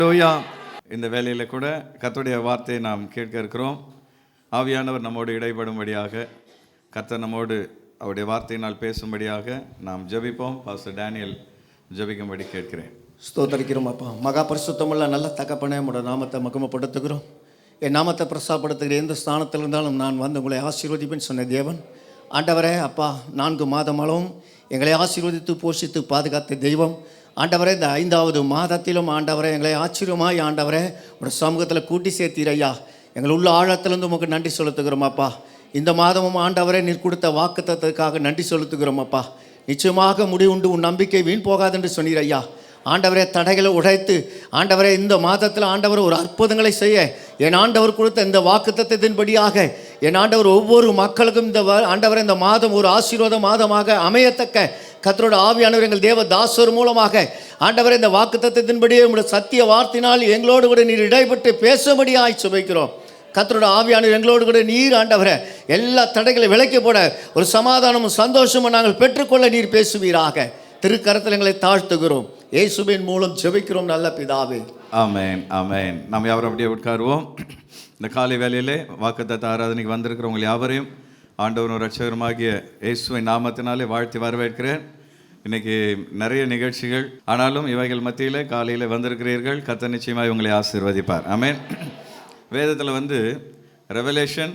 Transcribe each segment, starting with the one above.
ஹல்லேலூயா. இந்த வேலையில் கூட கர்த்தருடைய வார்த்தையை நாம் கேட்க இருக்கிறோம். ஆவியானவர் நம்மோடு இடைப்படும்படியாக, கர்த்தர் நம்மோடு அவருடைய வார்த்தையினால் பேசும்படியாக நாம் ஜெபிப்போம். பாஸ்டர் டேனியல் ஜெபிக்கும்படி கேட்கிறேன். ஸ்தோத்தரிக்கிறோம் அப்பா. மகா பரிசுத்தமுள்ள நல்ல தகப்பனே, உங்களோட நாமத்தை மகிமைப்படுத்துகிறோம். என் நாமத்தை பிரசாப்படுத்துகிற எந்த ஸ்தானத்தில் இருந்தாலும் நான் வந்து உங்களை ஆசீர்வதிப்பேன்னு சொன்ன தேவன் ஆண்டவரே, அப்பா 4 மாதமாலும் எங்களை ஆசீர்வதித்து போஷித்து பாதுகாத்த தெய்வம் ஆண்டவரே, இந்த 5வது மாதத்திலும் ஆண்டவரே எங்களை ஆச்சரியமாய் ஆண்டவரே ஒரு சமூகத்தில் கூட்டி சேர்த்தீர் ஐயா. எங்கள் உள்ள ஆழத்திலிருந்து உங்களுக்கு நன்றி செலுத்துகிறோம் அப்பா. இந்த மாதமும் ஆண்டவரே நீர் கொடுத்த வாக்குத்தத்தத்துக்காக நன்றி செலுத்துகிறோம் அப்பா. நிச்சயமாக முடிவுண்டு உன் நம்பிக்கை வீண் போகாது என்று சொன்னீர் ஐயா. ஆண்டவரே, தடைகளை உடைத்து ஆண்டவரே இந்த மாதத்தில் ஆண்டவர் ஒரு அற்புதங்களை செய்ய என் ஆண்டவர் கொடுத்த இந்த வாக்குத்தத்தத்தின்படியாக என் ஆண்டவர் ஒவ்வொரு மக்களுக்கும் இந்த ஆண்டவரை இந்த மாதம் ஒரு ஆசீர்வாத மாதமாக அமையத்தக்க கர்த்தரோட ஆவியானவர் எங்கள் தேவ தாசர் மூலமாக ஆண்டவரை இந்த வாக்குத்தத்தத்தின்படியே உங்களுடைய சத்திய வார்த்தையினால் எங்களோடு கூட நீர் இடைப்பட்டு பேசும்படியாய் சுமைக்கிறோம். கர்த்தரோட ஆவியானவர் எங்களோடு கூட நீர் ஆண்டவரை எல்லா தடைகளை விலக்கி போட ஒரு சமாதானமும் சந்தோஷமும் நாங்கள் பெற்றுக்கொள்ள நீர் பேசுவீராக. திருக்கரத்தில் எங்களை தாழ்த்துகிறோம். இயேசுவின் மூலம் ஜெபிக்கிறோம் நல்ல பிதாவே, ஆமென், ஆமென். நாம் யாவரும் அப்படியே உட்காருவோம். இந்த காலை வேளையிலே வாக்குத்தத்த ஆராதனைக்கு வந்திருக்கிறவங்க யாவரையும் ஆண்டவரும் இரட்சகருமாகிய இயேசுவின் நாமத்தினாலே வாழ்த்தி வரவேற்கிறேன். இன்றைக்கி நிறைய நிகழ்ச்சிகள், ஆனாலும் இவைகள் மத்தியில் காலையில் வந்திருக்கிறீர்கள். கர்த்தர் நிச்சயமாக உங்களை ஆசீர்வதிப்பார். ஆமென். வேதத்தில் ரெவலேஷன்,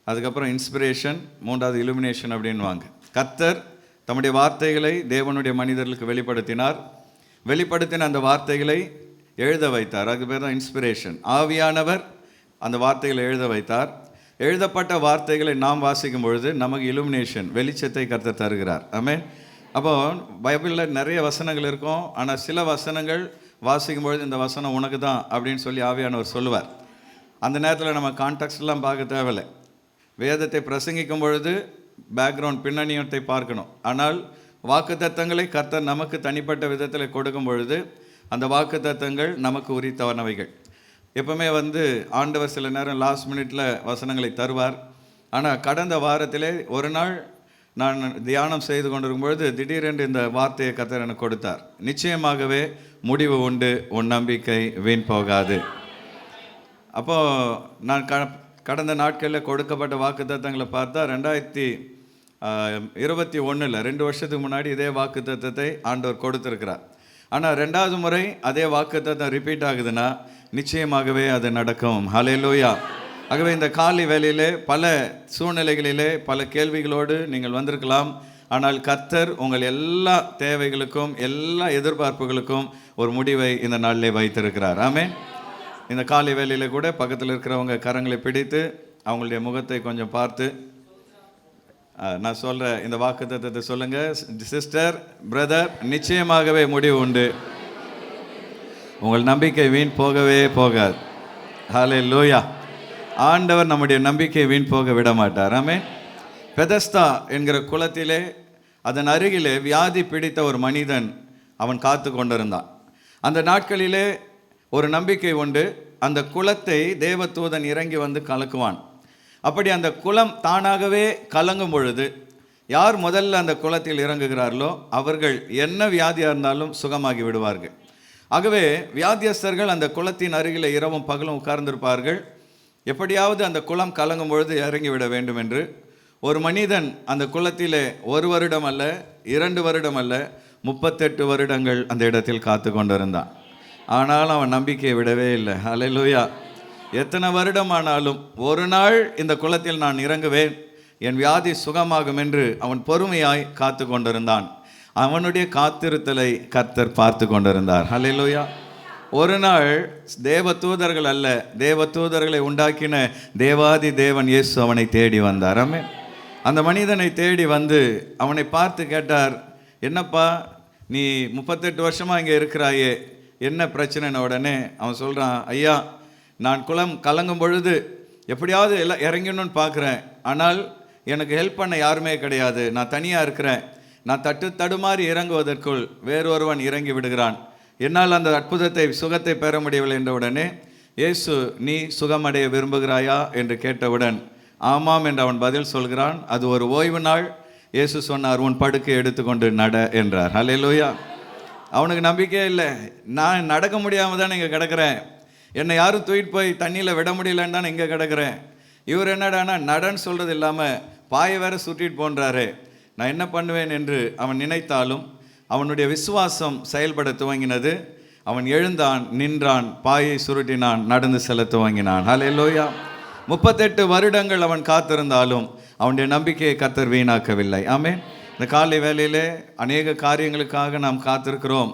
அதுக்கப்புறம் இன்ஸ்பிரேஷன், 3வது இலுமினேஷன் அப்படின்வாங்க. கர்த்தர் தம்முடைய வார்த்தைகளை தேவனுடைய மனிதர்களுக்கு வெளிப்படுத்தின அந்த வார்த்தைகளை எழுத வைத்தார். அதுக்கு பேர் தான் இன்ஸ்பிரேஷன். ஆவியானவர் அந்த வார்த்தைகளை எழுத வைத்தார். எழுதப்பட்ட வார்த்தைகளை நாம் வாசிக்கும் பொழுது நமக்கு இலுமினேஷன், வெளிச்சத்தை கர்த்தர் தருகிறார். ஆமென். அப்போ பைபிளில் நிறைய வசனங்கள் இருக்கும். ஆனால் சில வசனங்கள் வாசிக்கும் பொழுது இந்த வசனம் உனக்கு தான் அப்படின்னு சொல்லி ஆவியானவர் சொல்லுவார். அந்த நேரத்தில் நம்ம கான்டெக்ஸ்ட்லாம் பார்க்க தேவையில்லை. வேதத்தை பிரசங்கிக்கும் பொழுது பேக்ரவுண்ட் பின்னணியத்தை பார்க்கணும். ஆனால் வாக்குத்தத்தங்களை கர்த்தர் நமக்கு தனிப்பட்ட விதத்தில் கொடுக்கும் பொழுது அந்த வாக்குத்தத்தங்கள் நமக்கு உரித்தவனவைகள். எப்பவுமே ஆண்டவர் சில நேரம் லாஸ்ட் மினிட்ல வசனங்களை தருவார். ஆனால் கடந்த வாரத்திலே ஒரு நாள் நான் தியானம் செய்து கொண்டிருக்கும் பொழுது திடீரென்று இந்த வார்த்தையை கர்த்தர் எனக்கு கொடுத்தார். நிச்சயமாகவே முடிவு உண்டு, உன் நம்பிக்கை வீண் போகாது. அப்போது நான் கடந்த நாட்களில் கொடுக்கப்பட்ட வாக்குத்தத்தங்களை பார்த்தா 2021 2 வருஷத்துக்கு முன்னாடி இதே வாக்குத்தத்தத்தை ஆண்டவர் கொடுத்துருக்கிறார். ஆனால் 2வது முறை அதே வாக்குத்தத்தம் ரிப்பீட் ஆகுதுன்னா நிச்சயமாகவே அது நடக்கும். ஹல்லேலூயா. ஆகவே இந்த காலை வேளையிலே பல சூழ்நிலைகளிலே பல கேள்விகளோடு நீங்கள் வந்திருக்கலாம். ஆனால் கர்த்தர் உங்கள் எல்லா தேவைகளுக்கும் எல்லா எதிர்பார்ப்புகளுக்கும் ஒரு முடிவை இந்த நாளிலே வைத்திருக்கிறார். ஆமென். இந்த காலை வேளையில் கூட பக்கத்தில் இருக்கிறவங்க கரங்களை பிடித்து அவங்களுடைய முகத்தை கொஞ்சம் பார்த்து நான் சொல்கிற இந்த வாக்குத்தத்தத்தை சொல்லுங்கள். சிஸ்டர், பிரதர், நிச்சயமாகவே முடிவு உண்டு, உங்கள் நம்பிக்கை வீண் போகவே போகாது. ஹல்லேலூயா. ஆண்டவர் நம்முடைய நம்பிக்கை வீண் போக விட மாட்டார். ஆமென். பெதஸ்தா என்கிற குளத்திலே அதன் அருகிலே வியாதி பிடித்த ஒரு மனிதன் அவன் காத்து கொண்டிருந்தான். அந்த நாட்களிலே ஒரு நம்பிக்கை உண்டு, அந்த குளத்தை தேவதூதன் இறங்கி கலக்குவான். அப்படி அந்த குளம் தானாகவே கலங்கும் பொழுது யார் முதல்ல அந்த குளத்தில் இறங்குகிறார்களோ அவர்கள் என்ன வியாதியாக இருந்தாலும் சுகமாகி விடுவார்கள். ஆகவே வியாதியஸ்தர்கள் அந்த குளத்தின் அருகில் இரவும் பகலும் உட்கார்ந்திருப்பார்கள். எப்படியாவது அந்த குளம் கலங்கும் பொழுது இறங்கிவிட வேண்டும் என்று ஒரு மனிதன் அந்த குளத்திலே 1 வருடம் அல்ல, 2 வருடம் அல்ல, 38 வருடங்கள் அந்த இடத்தில் காத்து கொண்டிருந்தான். ஆனாலும் அவன் நம்பிக்கையை விடவே இல்லை. ஹல்லேலூயா. எத்தனை வருடம் ஆனாலும் ஒரு நாள் இந்த குளத்தில் நான் இறங்குவேன், என் வியாதி சுகமாகும் என்று அவன் பொறுமையாய் காத்து கொண்டிருந்தான். அவனுடைய காத்திருத்தலை கர்த்தர் பார்த்து கொண்டிருந்தார். ஹல்லேலூயா. ஒரு நாள் தேவதூதர்கள் அல்ல, தேவதூதர்களை உண்டாக்கின தேவாதி தேவன் இயேசு அவனை தேடி வந்தார். ஆமென். அந்த மனிதனை தேடி அவனை பார்த்து கேட்டார், என்னப்பா நீ 38 வருஷமாக இங்கே இருக்கிறாயே, என்ன பிரச்சனைன்னு. உடனே அவன் சொல்கிறான், ஐயா, நான் குளம் கலங்கும் பொழுது எப்படியாவது எல்லாம் இறங்கணும்னு பார்க்குறேன், ஆனால் எனக்கு ஹெல்ப் பண்ண யாருமே கிடையாது, நான் தனியாக இருக்கிறேன், நான் தடுமாறி இறங்குவதற்குள் வேறொருவன் இறங்கி விடுகிறான், என்னால் அந்த அற்புதத்தை சுகத்தை பெற முடியவில்லை என்ற உடனே இயேசு, நீ சுகமடைய விரும்புகிறாயா என்று கேட்டவுடன் ஆமாம் என்று அவன் பதில் சொல்கிறான். அது ஒரு ஓய்வு நாள். இயேசு சொன்னார், உன் படுக்கை எடுத்துக்கொண்டு நட என்றார். ஹல்லேலூயா. அவனுக்கு நம்பிக்கையே இல்லை. நான் நடக்க முடியாமல் தானே இங்கே கிடக்கிறேன், என்னை யாரும் தூக்கிட்டு போய் தண்ணியில் விட முடியலன்னு தானே இங்கே கிடக்கிறேன். இவர் என்னடானா நடன்னு சொல்கிறது இல்லாமல் பாயை வேற சுட்டிட்டு போன்றாரு. நான் என்ன பண்ணுவேன் என்று அவன் நினைத்தாலும் அவனுடைய விசுவாசம் செயல்பட துவங்கினது. அவன் எழுந்தான், நின்றான், பாயை சுருட்டினான், நடந்து செல்ல துவங்கினான். ஹல்லேலூயா. 38 வருடங்கள் அவன் காத்திருந்தாலும் அவனுடைய நம்பிக்கையை கர்த்தர் வீணாக்கவில்லை. ஆமென். இந்த காலை வேளையிலே அநேக காரியங்களுக்காக நாம் காத்திருக்கிறோம்.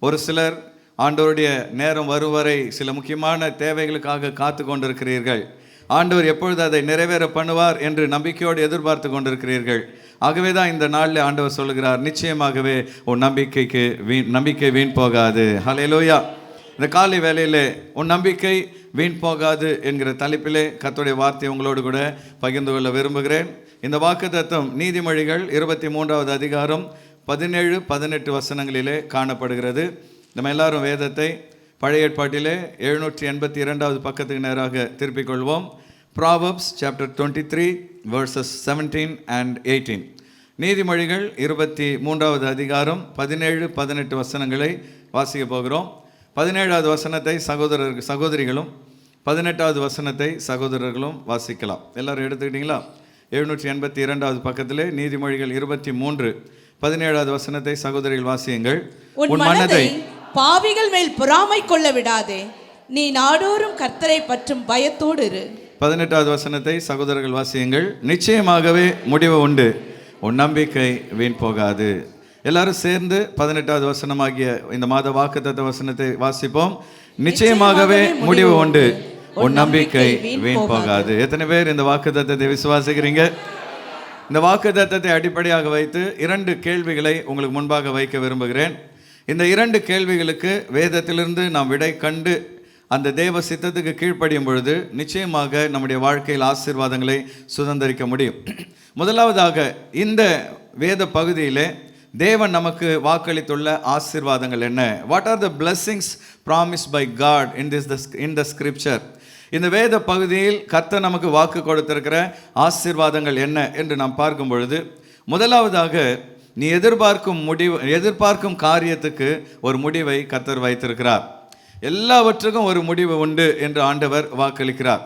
ஒரு சிலர் ஆண்டவருடைய நேரம் வரும் வரை சில முக்கியமான தேவைகளுக்காக காத்து கொண்டிருக்கிறீர்கள். ஆண்டவர் எப்பொழுது அதை நிறைவேற பண்ணுவார் என்று நம்பிக்கையோடு எதிர்பார்த்து கொண்டிருக்கிறீர்கள். ஆகவே தான் இந்த நாளில் ஆண்டவர் சொல்லுகிறார், நிச்சயமாகவே உன் நம்பிக்கை வீண் போகாது. ஹல்லேலூயா. இந்த காலை வேளையிலே உன் நம்பிக்கை வீண் போகாது என்கிற தலைப்பிலே கர்த்தருடைய வார்த்தையை உங்களோடு கூட பகிர்ந்து கொள்ள விரும்புகிறேன். இந்த வாக்குத்தத்தம் நீதிமொழிகள் 23வது அதிகாரம் 17-18 வசனங்களிலே காணப்படுகிறது. நம்ம எல்லாரும் வேதத்தை பழைய ஏற்பாட்டிலே 782வது பக்கத்துக்கு நேராக திருப்பிக் கொள்வோம். Proverbs chapter 23 verses 17 and 18. நீதிமொழிகள் 23வது அதிகாரம் 17-18 வசனங்களை வாசிக்க போகிறோம். 17வது வசனத்தை சகோதரிகளும் 18வது வசனத்தை சகோதரர்களும் வாசிக்கலாம். எல்லாரும் எடுத்துக்கிட்டீங்களா? 782வது பக்கத்திலே நீதிமொழிகள் 23 17வது வசனத்தை சகோதரிகள் வாசியுங்கள். உன் மனதை பாவிகள் மேல் பொறாமை கொள்ள விடாதே, நீ நாடோறும் கர்த்தரை பற்றும் பயத்தோடு இரு. 18வது வசனத்தை சகோதரர்கள் வாசியுங்கள். நிச்சயமாகவே முடிவு உண்டு, உன் நம்பிக்கை வீண் போகாது. எல்லாரும் சேர்ந்து 18வது வசனமாகிய இந்த மாத வாக்குத்தத்த வசனத்தை வாசிப்போம். நிச்சயமாகவே முடிவு உண்டு, உன் நம்பிக்கை வீண் போகாது. எத்தனை பேர் இந்த வாக்குத்தத்தத்தை விசுவாசிக்கிறீங்க? இந்த வாக்குத்தத்தத்தை அடிப்படையாக வைத்து 2 கேள்விகளை உங்களுக்கு முன்பாக வைக்க விரும்புகிறேன். இந்த 2 கேள்விகளுக்கு வேதத்திலிருந்து நாம் விடை கண்டு அந்த தேவ சித்தத்துக்கு கீழ்ப்படியும் பொழுது நிச்சயமாக நம்முடைய வாழ்க்கையில் ஆசீர்வாதங்களை சுதந்திரிக்க முடியும். முதலாவதாக, இந்த வேத பகுதியிலே தேவன் நமக்கு வாக்களித்துள்ள ஆசீர்வாதங்கள் என்ன? What are the blessings promised by God in the scripture? இந்த வேத பகுதியில் கர்த்தர் நமக்கு வாக்கு கொடுத்திருக்கிற ஆசீர்வாதங்கள் என்ன என்று நாம் பார்க்கும் பொழுது, முதலாவதாக நீ எதிர்பார்க்கும் காரியத்துக்கு ஒரு முடிவை கர்த்தர் வைத்திருக்கிறார். எல்லாவற்றுக்கும் ஒரு முடிவு உண்டு என்று ஆண்டவர் வாக்களிக்கிறார்.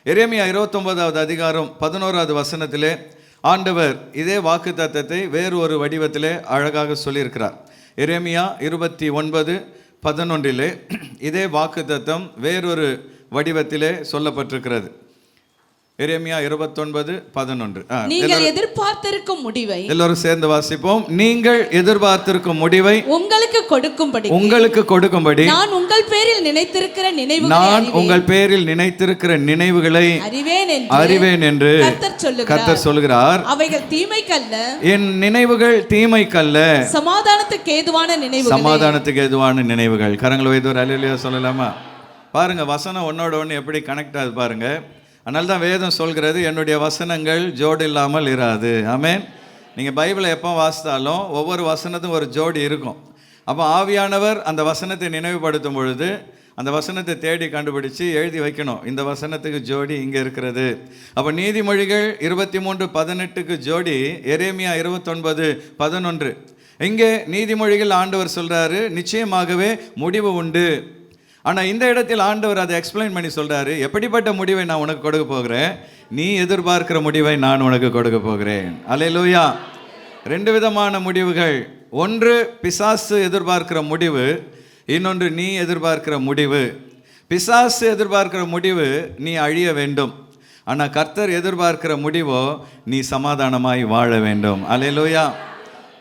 எரேமியா 29வது அதிகாரம் 11வது வசனத்திலே ஆண்டவர் இதே வாக்குத்தத்தத்தை வேறு ஒரு வடிவத்திலே அழகாக சொல்லியிருக்கிறார். எரேமியா 29:11 இதே வாக்குத்தத்தம் வேறொரு வடிவத்திலே சொல்லப்பட்டிருக்கிறது. எரேமியா 29:11. நீங்கள் எதிர்பார்த்திருக்கும் முடிவை எல்லாரும் சேர்ந்து வாசிப்போம். நீங்கள் எதிர்பார்த்திருக்கும் முடிவை உங்களுக்கு கொடுக்கும்படி நான் உங்கள் பேரில் நினைத்திருக்கிற நினைவுகளை அறிவேன் என்று கர்த்தர் சொல்கிறார். அவைகள் தீமைக்கல்ல, என் நினைவுகள் தீமைக்கல்ல, சமாதானத்துக்கு ஏதுவான நினைவுகள். கரங்களை வைத்து ஒரு அல்லேலூயா சொல்லலாமா? பாருங்க, வசனம் ஒன்னோட ஒன்று எப்படி கனெக்ட் ஆகுது பாருங்க. அதனால தான் வேதம் சொல்கிறது, என்னுடைய வசனங்கள் ஜோடு இல்லாமல் இராது. ஆமென். நீங்கள் பைபிளை எப்போ வாசித்தாலும் ஒவ்வொரு வசனத்தும் ஒரு ஜோடி இருக்கும். அப்போ ஆவியானவர் அந்த வசனத்தை நினைவுபடுத்தும் பொழுது அந்த வசனத்தை தேடி கண்டுபிடிச்சு எழுதி வைக்கணும், இந்த வசனத்துக்கு ஜோடி இங்கே இருக்கிறது. அப்போ நீதிமொழிகள் 23:18க்கு ஜோடி எரேமியா 29:11. இங்கே நீதிமொழிகள் ஆண்டவர் சொல்கிறாரு, நிச்சயமாகவே முடிவு உண்டு. ஆனால் இந்த இடத்தில் ஆண்டவர் அதை எக்ஸ்பிளைன் பண்ணி சொல்கிறாரு, எப்படிப்பட்ட முடிவை நான் உனக்கு கொடுக்க போகிறேன்? நீ எதிர்பார்க்கிற முடிவை நான் உனக்கு கொடுக்க போகிறேன். அல்லேலூயா. 2 விதமான முடிவுகள். ஒன்று பிசாசு எதிர்பார்க்கிற முடிவு, இன்னொன்று நீ எதிர்பார்க்கிற முடிவு. பிசாசு எதிர்பார்க்கிற முடிவு நீ அழிய வேண்டும். ஆனால் கர்த்தர் எதிர்பார்க்கிற முடிவோ நீ சமாதானமாய் வாழ வேண்டும். அல்லேலூயா.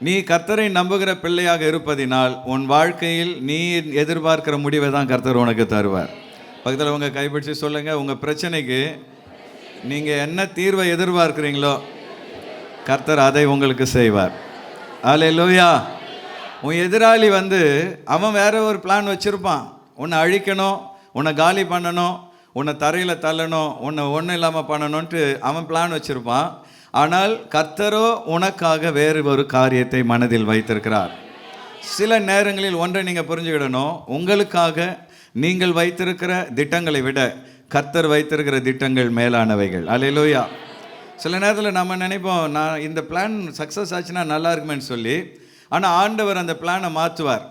நீ கர்த்தரை நம்புகிற பிள்ளையாக இருப்பதினால் உன் வாழ்க்கையில் நீ எதிர்பார்க்கிற முடிவை தான் கர்த்தர் உனக்கு தருவார். பக்கத்தில் உங்கள் கைப்பிடிச்சு சொல்லுங்கள், உங்கள் பிரச்சனைக்கு நீங்கள் என்ன தீர்வை எதிர்பார்க்குறீங்களோ கர்த்தர் அதை உங்களுக்கு செய்வார். அல்லேலூயா. உன் எதிராளி அவன் வேற ஒரு பிளான் வச்சுருப்பான். உன்னை அழிக்கணும், உன்னை காலி பண்ணணும், உன்னை தரையில் தள்ளணும், உன்னை ஒன்றும் இல்லாமல் பண்ணணுன்ட்டு அவன் பிளான் வச்சுருப்பான். ஆனால் கர்த்தரோ உனக்காக வேறு ஒரு காரியத்தை மனதில் வைத்திருக்கிறார். சில நேரங்களில் ஒன்றை நீங்கள் புரிஞ்சுக்கிடணும், உங்களுக்காக நீங்கள் வைத்திருக்கிற திட்டங்களை விட கர்த்தர் வைத்திருக்கிற திட்டங்கள் மேலானவைகள். அல்லேலூயா. சில நேரத்தில் நம்ம நினைப்போம், நான் இந்த பிளான் சக்ஸஸ் ஆச்சுன்னா நல்லா இருக்குமேன்னு சொல்லி. ஆனால் ஆண்டவர் அந்த பிளானை மாற்றுவார்.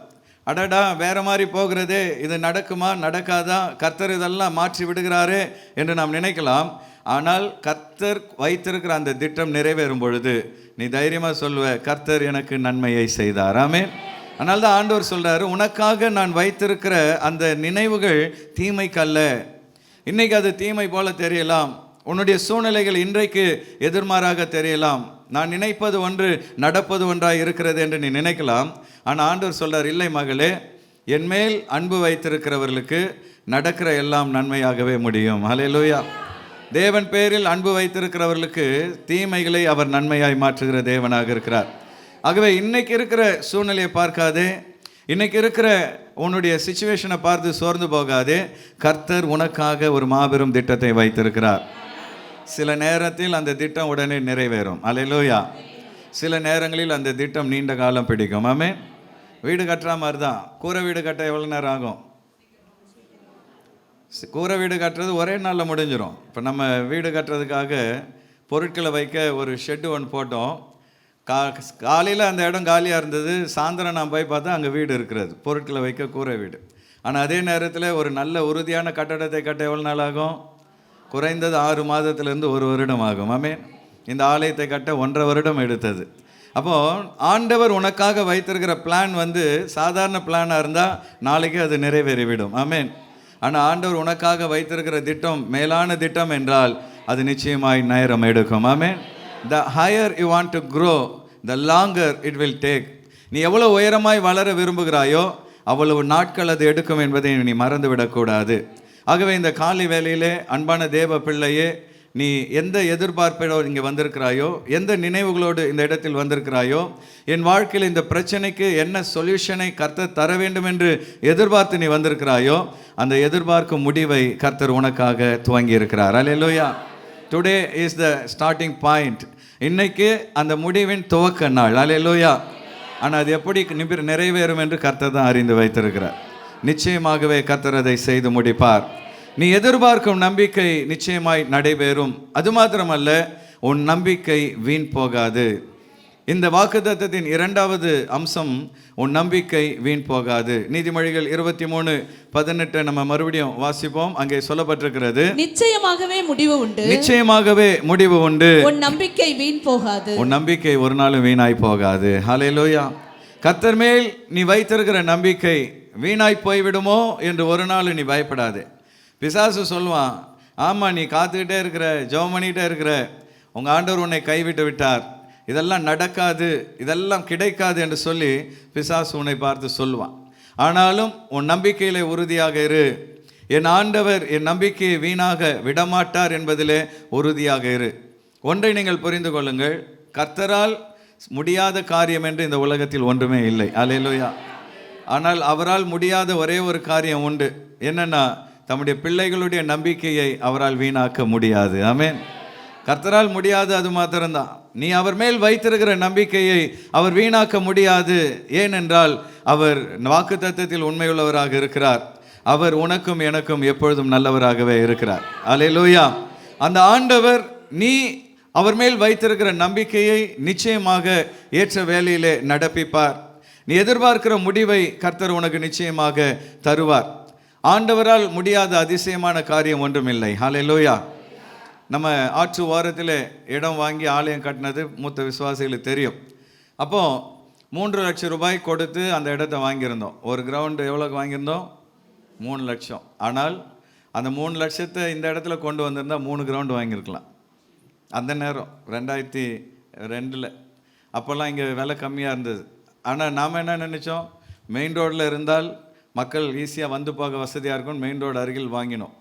அடடா வேற மாதிரி போகிறதே, இது நடக்குமா நடக்காதா, கர்த்தர் இதெல்லாம் மாற்றி விடுகிறாரே என்று நாம் நினைக்கலாம். ஆனால் கர்த்தர் வைத்திருக்கிற அந்த திட்டம் நிறைவேறும் பொழுது நீ தைரியமாக சொல்லுவ, கர்த்தர் எனக்கு நன்மையை செய்தார். ஆமென். அதனால தான் ஆண்டவர் சொல்றாரு, உனக்காக நான் வைத்திருக்கிற அந்த நினைவுகள் தீமைக்கல்ல. இன்னைக்கு அது தீமை போல தெரியலாம், உன்னுடைய சூழ்நிலைகள் இன்றைக்கு எதிர்மாறாக தெரியலாம், நான் நினைப்பது ஒன்று நடப்பது ஒன்றாக இருக்கிறது என்று நீ நினைக்கலாம். ஆனால் ஆண்டவர் சொல்றார், இல்லை மகளே, என்மேல் அன்பு வைத்திருக்கிறவர்களுக்கு நடக்கிற எல்லாம் நன்மையாகவே முடியும். ஹல்லேலூயா. தேவன் பேரில் அன்பு வைத்திருக்கிறவர்களுக்கு தீமைகளை அவர் நன்மையாய் மாற்றுகிற தேவனாக இருக்கிறார். ஆகவே இன்னைக்கு இருக்கிற சூழ்நிலையை பார்க்காதே, இன்னைக்கு இருக்கிற உன்னுடைய சிச்சுவேஷனை பார்த்து சோர்ந்து போகாதே. கர்த்தர் உனக்காக ஒரு மாபெரும் திட்டத்தை வைத்திருக்கிறார். சில நேரத்தில் அந்த திட்டம் உடனே நிறைவேறும். அல்லேலூயா. சில நேரங்களில் அந்த திட்டம் நீண்ட காலம் பிடிக்கும். ஆமென். வீடு கட்டுற மாதிரி தான். கூரை வீடு கட்ட எவ்வளோ நேரம் ஆகும்? கூரை வீடு கட்டுறது ஒரே நாளில் முடிஞ்சிடும். இப்போ நம்ம வீடு கட்டுறதுக்காக பொருட்களை வைக்க ஒரு ஷெட்டு ஒன்று போட்டோம். காலையில் அந்த இடம் காலியாக இருந்தது, சாயந்தரம் நான் போய் பார்த்தா அங்கே வீடு இருக்கிறது, பொருட்களை வைக்க கூரை வீடு. ஆனால் அதே நேரத்தில் ஒரு நல்ல உறுதியான கட்டடத்தை கட்ட எவ்வளோ நாள் ஆகும்? குறைந்தது 6 மாதத்துலேருந்து 1 வருடம் ஆகும். ஆமென். இந்த ஆலயத்தை கட்ட 1.5 வருடம் எடுத்தது. அப்போது ஆண்டவர் உனக்காக வைத்திருக்கிற பிளான் சாதாரண பிளானாக இருந்தால் நாளைக்கு அது நிறைவேறிவிடும். ஆமென். ஆனால் ஆண்டவர் உனக்காக வைத்திருக்கிற திட்டம் மேலான திட்டம் என்றால் அது நிச்சயமாய் நேரம் எடுக்கும். ஆமென். The higher you want to grow, the longer it will take. நீ எவ்வளோ உயரமாய் வளர விரும்புகிறாயோ அவ்வளவு நாட்கள் அது எடுக்கும் என்பதை நீ மறந்துவிடக்கூடாது. ஆகவே இந்த காலை வேளையிலே அன்பான தேவ பிள்ளையே, நீ எந்த எதிர்பார்ப்போடு இங்கே வந்திருக்கிறாயோ, எந்த நினைவுகளோடு இந்த இடத்தில் வந்திருக்கிறாயோ, என் வாழ்க்கையில் இந்த பிரச்சனைக்கு என்ன சொல்யூஷனை கர்த்தர் தர வேண்டும் என்று எதிர்பார்த்து நீ வந்திருக்கிறாயோ, அந்த எதிர்பார்க்கும் முடிவை கர்த்தர் உனக்காக துவங்கி இருக்கிறார். அல்லேலூயா. Today is the starting point. இன்னைக்கு அந்த முடிவின் துவக்க நாள். அல்லேலூயா. ஆனால் அது எப்படி நிறைவேறும் என்று கர்த்தர் தான் அறிந்து வைத்திருக்கிறார். நிச்சயமாகவே கர்த்தர் அதை செய்து முடிப்பார். நீ எதிர்பார்க்கும் நம்பிக்கை நிச்சயமாய் நடைபெறும். அது மாத்திரமல்ல, உன் நம்பிக்கை வீண் போகாது. இந்த வாக்குத்தத்தத்தின் 2வது அம்சம், உன் நம்பிக்கை வீண் போகாது. நீதிமொழிகள் 23:18 நம்ம மறுபடியும் வாசிப்போம். அங்கே சொல்லப்பட்டிருக்கிறது, நிச்சயமாகவே முடிவு உண்டு, நிச்சயமாகவே முடிவு உண்டு, உன் நம்பிக்கை வீண் போகாது. உன் நம்பிக்கை ஒரு நாளும் வீணாய் போகாது. ஹல்லேலூயா. கர்த்தர் மேல் நீ வைத்திருக்கிற நம்பிக்கை வீணாய் போய்விடுமோ என்று ஒரு நாள் நீ பயப்படாதே. பிசாசு சொல்லுவான், ஆமாம் நீ காத்துக்கிட்டே இருக்கிற, ஜெபம் பண்ணிகிட்டே இருக்கிற, உங்கள் ஆண்டவர் உன்னை கைவிட்டு விட்டார், இதெல்லாம் நடக்காது, இதெல்லாம் கிடைக்காது என்று சொல்லி பிசாசு உன்னை பார்த்து சொல்லுவான். ஆனாலும் உன் நம்பிக்கையிலே உறுதியாக இரு. என் ஆண்டவர் என் நம்பிக்கையை வீணாக விடமாட்டார் என்பதிலே உறுதியாக இரு. ஒன்றை நீங்கள் புரிந்து கொள்ளுங்கள், கர்த்தரால் முடியாத காரியம் என்று இந்த உலகத்தில் ஒன்றுமே இல்லை. அல்லேலூயா. ஆனால் அவரால் முடியாத ஒரே ஒரு காரியம் உண்டு. என்னன்னா, தம்முடைய பிள்ளைகளுடைய நம்பிக்கையை அவரால் வீணாக்க முடியாது. ஆமென். கர்த்தரால் முடியாது, அது மாத்திரம்தான். நீ அவர் மேல் வைத்திருக்கிற நம்பிக்கையை அவர் வீணாக்க முடியாது. ஏனென்றால் அவர் வாக்குத்தத்தத்தில் உண்மையுள்ளவராக இருக்கிறார். அவர் உனக்கும் எனக்கும் எப்பொழுதும் நல்லவராகவே இருக்கிறார். அல்லேலூயா. அந்த ஆண்டவர் நீ அவர் மேல் வைத்திருக்கிற நம்பிக்கையை நிச்சயமாக ஏற்ற வேளையிலே நடப்பிப்பார். நீ எதிர்பார்க்கிற முடிவை கர்த்தர் உனக்கு நிச்சயமாக தருவார். ஆண்டவரால் முடியாத அதிசயமான காரியம் ஒன்றுமில்லை. ஹல்லேலூயா. நம்ம ஆற்று ஓரத்தில் இடம் வாங்கி ஆலயம் கட்டினது மூத்த விசுவாசிகளுக்கு தெரியும். அப்போது 3 லட்சம் ரூபாய் கொடுத்து அந்த இடத்த வாங்கியிருந்தோம். ஒரு கிரவுண்டு எவ்வளோக்கு வாங்கியிருந்தோம்? 3 லட்சம். ஆனால் அந்த 3 லட்சத்தை இந்த இடத்துல கொண்டு வந்திருந்தால் 3 கிரவுண்டு வாங்கியிருக்கலாம். அந்த நேரம் 2002 அப்போல்லாம் இங்கே விலை கம்மியாக இருந்தது. ஆனால் நாம் என்ன நினச்சோம், மெயின் ரோடில் இருந்தால் மக்கள் ஈஸியாக வந்து போக வசதியாக இருக்கும், மெயின் ரோடு அருகில் வாங்கினோம்.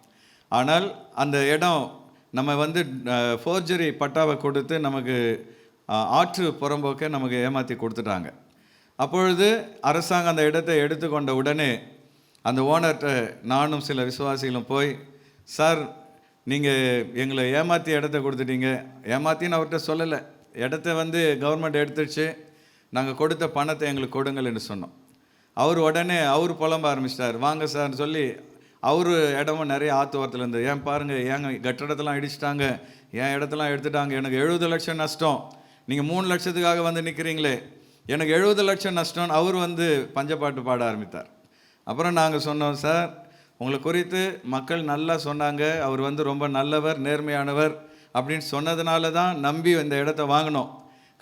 ஆனால் அந்த இடம் நம்ம ஃபோர்ஜரி பட்டாவை கொடுத்து நமக்கு ஆற்று புறம்போக்கை நமக்கு ஏமாற்றி கொடுத்துட்டாங்க. அப்பொழுது அரசாங்கம் அந்த இடத்தை எடுத்துக்கொண்ட உடனே அந்த ஓனர்கிட்ட நானும் சில விசுவாசிகளும் போய், சார் நீங்கள் எங்களை ஏமாற்றி இடத்த கொடுத்துட்டீங்க. ஏமாற்றின்னு அவர்கிட்ட சொல்லலை, இடத்த கவர்மெண்ட் எடுத்துடுச்சு, நாங்கள் கொடுத்த பணத்தை எங்களுக்கு கொடுங்கள் என்று சொன்னோம். அவர் உடனே புலம்ப ஆரம்பிச்சிட்டார். வாங்க சார்னு சொல்லி அவர் இடமும் நிறைய ஆத்துவரத்தில் இருந்து, ஏன் பாருங்கள், ஏங்க கட்டடத்தெல்லாம் இடிச்சிட்டாங்க, என் இடத்தெல்லாம் எடுத்துட்டாங்க, எனக்கு 70 லட்சம் நஷ்டம், நீங்கள் 3 லட்சத்துக்காக நிற்கிறீங்களே, எனக்கு 70 லட்சம் நஷ்டம். அவர் வந்து பஞ்சப்பாட்டு பாட ஆரம்பித்தார். அப்புறம் நாங்கள் சொன்னோம், சார் உங்களை குறித்து மக்கள் நல்லா சொன்னாங்க, அவர் வந்து ரொம்ப நல்லவர், நேர்மையானவர் அப்படின்னு சொன்னதுனால தான் நம்பி இந்த இடத்த வாங்கினோம்.